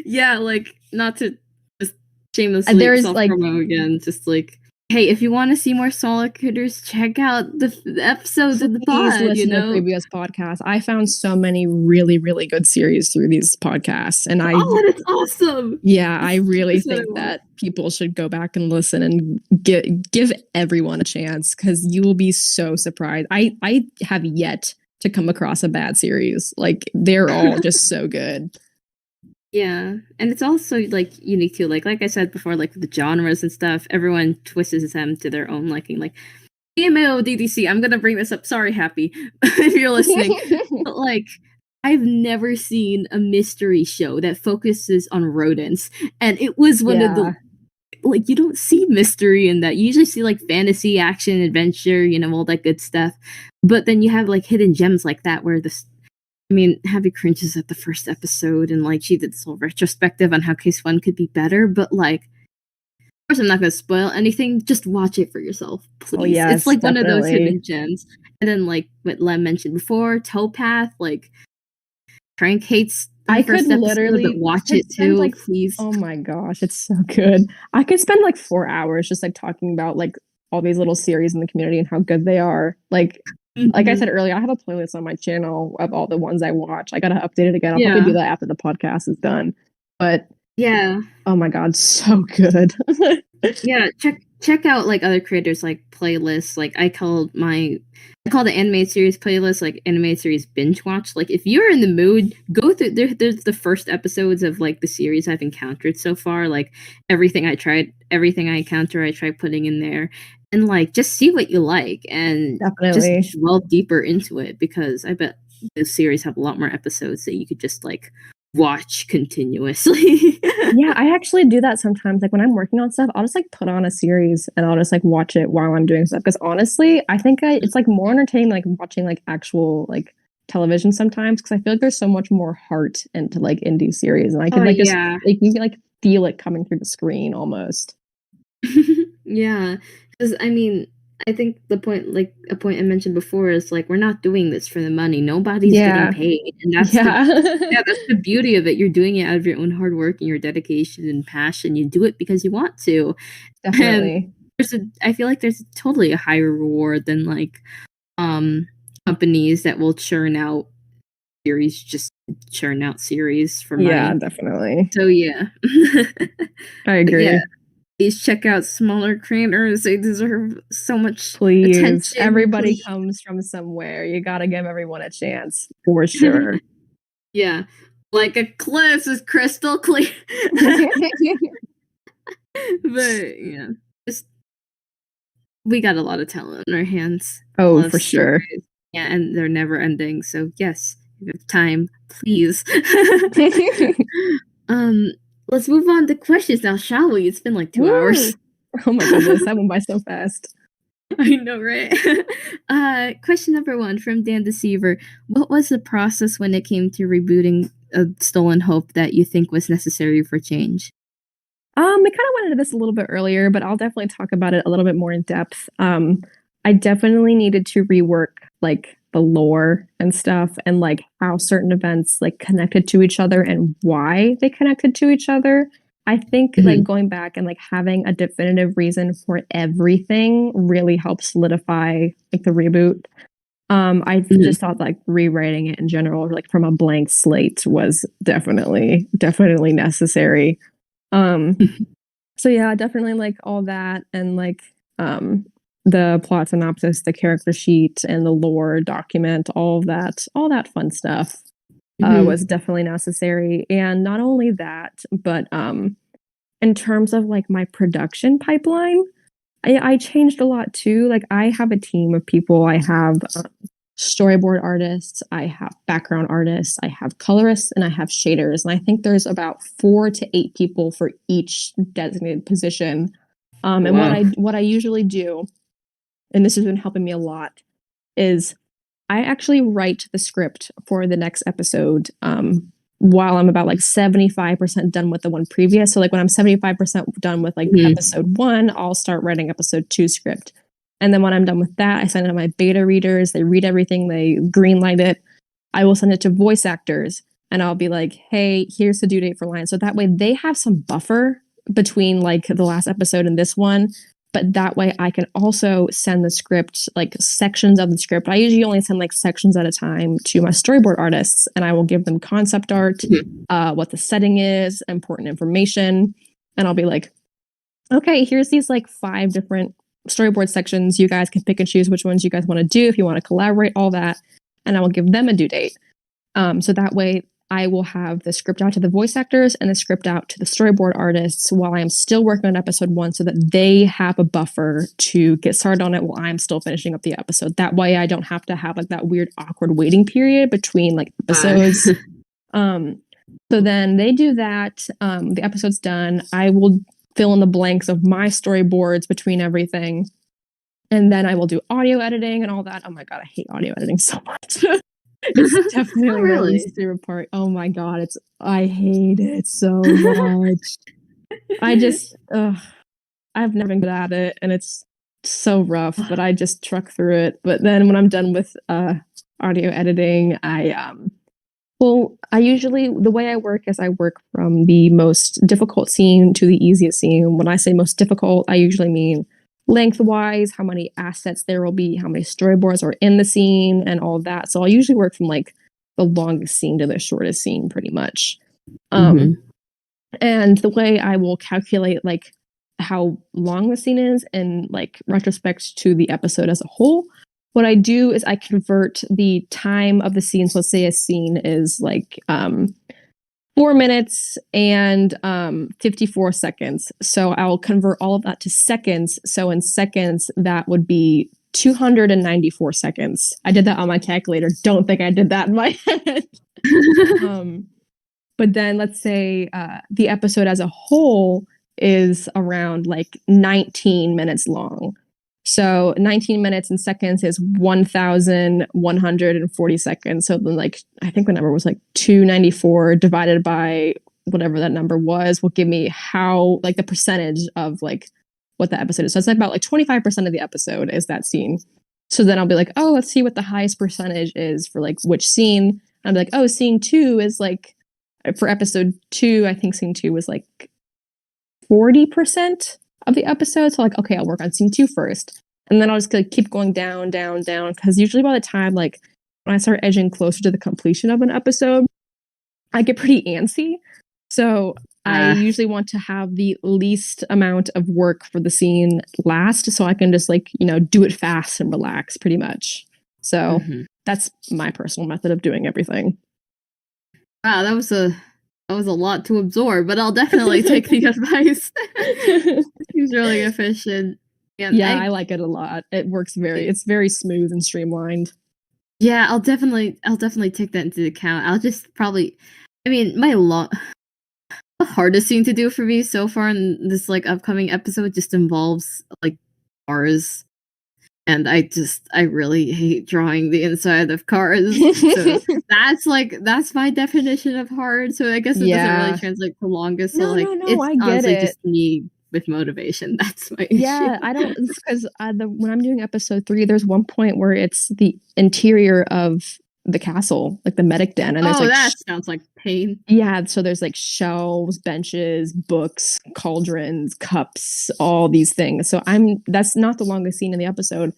Yeah, like, not to just shamelessly There's self like, promo again, just like, hey, if you want to see more solid critters, check out the episodes of the please pod. listen to previous podcasts. I found so many really, really good series through these podcasts, and Oh, that's awesome. yeah, I really That's what I think want. that people should go back and listen and give everyone a chance because you will be so surprised. I have yet to come across a bad series. Like they're all just so good. Yeah, and it's also like unique too. Like I said before, like the genres and stuff, everyone twists them to their own liking. Like EMO DDC, I'm gonna bring this up. Sorry, Happy, if you're listening. But like, I've never seen a mystery show that focuses on rodents, and it was one of the, like, you don't see mystery in that. You usually see like fantasy, action, adventure, all that good stuff. But then you have like hidden gems like that where I mean, Happy cringes at the first episode, and like she did this whole retrospective on how Case One could be better. But like, of course, I'm not going to spoil anything. Just watch it for yourself, please. Oh It's yes, like one of those definitely. hidden gems. And then like what Lem mentioned before, Towpath, like Frank hates the I could first episode, but literally, I watch could it spend too, like, please. oh my gosh, it's so good. I could spend like 4 hours just like talking about like all these little series in the community and how good they are. Like I said earlier, I have a playlist on my channel of all the ones I watch. I gotta update it again. I'll probably do that after the podcast is done. But Yeah. oh my god, so good. Yeah, check out like other creators like playlists. Like I call the animated series playlist like animated series binge watch. Like if you're in the mood, go through there's the first episodes of like the series I've encountered so far. Like everything I encounter, I try putting in there. And like just see what you like and just Definitely. delve deeper into it because I bet the series have a lot more episodes that you could just like watch continuously. Yeah, I actually do that sometimes. Like when I'm working on stuff, I'll just like put on a series and I'll just like watch it while I'm doing stuff. Because honestly, I think it's like more entertaining like watching like actual like television sometimes. Because I feel like there's so much more heart into like indie series, and I Oh can like just yeah. like you can like feel it coming through the screen almost. Yeah, because I mean, I think a point I mentioned before is like we're not doing this for the money. Nobody's getting Yeah, paid, and yeah, that's the beauty of it. You're doing it out of your own hard work and your dedication and passion. You do it because you want to, and definitely. I feel like there's totally a higher reward than like companies that will just churn out series for Yeah, money. definitely. So yeah, I but yeah. agree. Please check out smaller creators. They deserve so much Please, attention. everybody Please. comes from somewhere. You gotta give everyone a chance for sure. Yeah. Like a cliff is crystal clear. But yeah. Just we got a lot of talent in our hands. A Oh, lot of for sure. stories. Yeah, and they're never ending. So yes, if you have time, please. um let's move on to questions now, shall we? It's been like 2 hours. Woo! Oh my goodness, that went by so fast. I know, right? Question number 1 from Dan Deceiver. What was the process when it came to rebooting a stolen hope that you think was necessary for change? We kind of went into this a little bit earlier, but I'll definitely talk about it a little bit more in depth. I definitely needed to rework like the lore and stuff and like how certain events like connected to each other and why they connected to each other. I think like going back and like having a definitive reason for everything really helps solidify like the reboot. I just thought like rewriting it in general, like from a blank slate, was definitely necessary. So yeah, definitely like all that and like the plot synopsis, the character sheet, and the lore document, all that fun stuff was definitely necessary. And not only that, but in terms of like my production pipeline, I changed a lot too. Like I have a team of people. I have storyboard artists, I have background artists, I have colorists, and I have shaders. And I think there's about 4 to 8 people for each designated position. And what I usually do, and this has been helping me a lot, is I actually write the script for the next episode while I'm about like 75% done with the one previous. So like when I'm 75% done with like episode 1, I'll start writing episode 2 script. And then when I'm done with that, I send it to my beta readers. They read everything. They greenlight it. I will send it to voice actors and I'll be like, hey, here's the due date for line. So that way they have some buffer between like the last episode and this one. But that way I can also send the script, like sections of the script. I usually only send like sections at a time to my storyboard artists, and I will give them concept art, what the setting is, important information. And I'll be like, okay, here's these like 5 different storyboard sections. You guys can pick and choose which ones you guys want to do, if you want to collaborate, all that. And I will give them a due date. So that way I will have the script out to the voice actors and the script out to the storyboard artists while I'm still working on episode 1, so that they have a buffer to get started on it while I'm still finishing up the episode. That way I don't have to have like that weird awkward waiting period between like episodes. So then they do that. The episode's done. I will fill in the blanks of my storyboards between everything. And then I will do audio editing and all that. Oh my God, I hate audio editing so much. It's definitely my least favorite part. Oh my God, I hate it so much. I've never been good at it and it's so rough, but I just truck through it. But then when I'm done with audio editing, I usually, the way I work is I work from the most difficult scene to the easiest scene. When I say most difficult, I usually mean lengthwise, how many assets there will be, how many storyboards are in the scene, and all of that. So I'll usually work from like the longest scene to the shortest scene, pretty much. And the way I will calculate like how long the scene is in like retrospect to the episode as a whole, what I do is I convert the time of the scene. So let's say a scene is like 4 minutes and 54 seconds. So I'll convert all of that to seconds. So in seconds, that would be 294 seconds. I did that on my calculator. Don't think I did that in my head. But then let's say the episode as a whole is around like 19 minutes long. So 19 minutes in seconds is 1,140 seconds. So then like, I think the number was like 294 divided by whatever that number was will give me how, like the percentage of like what the episode is. So it's about like 25% of the episode is that scene. So then I'll be like, oh, let's see what the highest percentage is for like which scene. And I'll be like, oh, scene 2 is like, for episode 2, I think scene 2 was like 40% of the episode. So like, okay, I'll work on scene 2 first. And then I'll just like keep going down. Because usually by the time like when I start edging closer to the completion of an episode, I get pretty antsy. So I usually want to have the least amount of work for the scene last, so I can just like, do it fast and relax pretty much. So that's my personal method of doing everything. Wow, that was a lot to absorb, but I'll definitely take the advice. Seems really efficient. Yeah, I like it a lot. It works it's very smooth and streamlined. Yeah, I'll definitely take that into account. I'll just probably, the hardest thing to do for me so far in this like upcoming episode just involves like bars. And I really hate drawing the inside of cars. So that's my definition of hard. So I guess it doesn't really translate to longest. So No, it's I get honestly it. just me with motivation. That's my Yeah, issue. I don't because when I'm doing episode 3, there's one point where it's the interior of the castle, like the medic den, and there's that sounds like pain. Yeah, so there's shelves, benches, books, cauldrons, cups, all these things. So that's not the longest scene in the episode,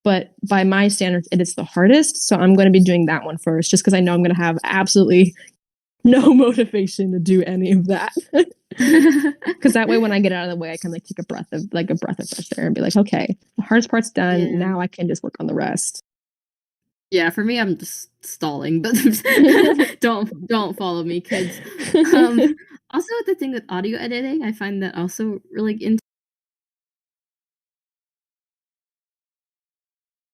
but by my standards, it is the hardest. So I'm going to be doing that one first, just because I know I'm going to have absolutely no motivation to do any of that. Because that way, when I get out of the way, I can take a breath of fresh air and be like, okay, the hardest part's done. Yeah. Now I can just work on the rest. Yeah, for me, I'm just stalling, but don't follow me, kids. Also, the thing with audio editing, I find that also really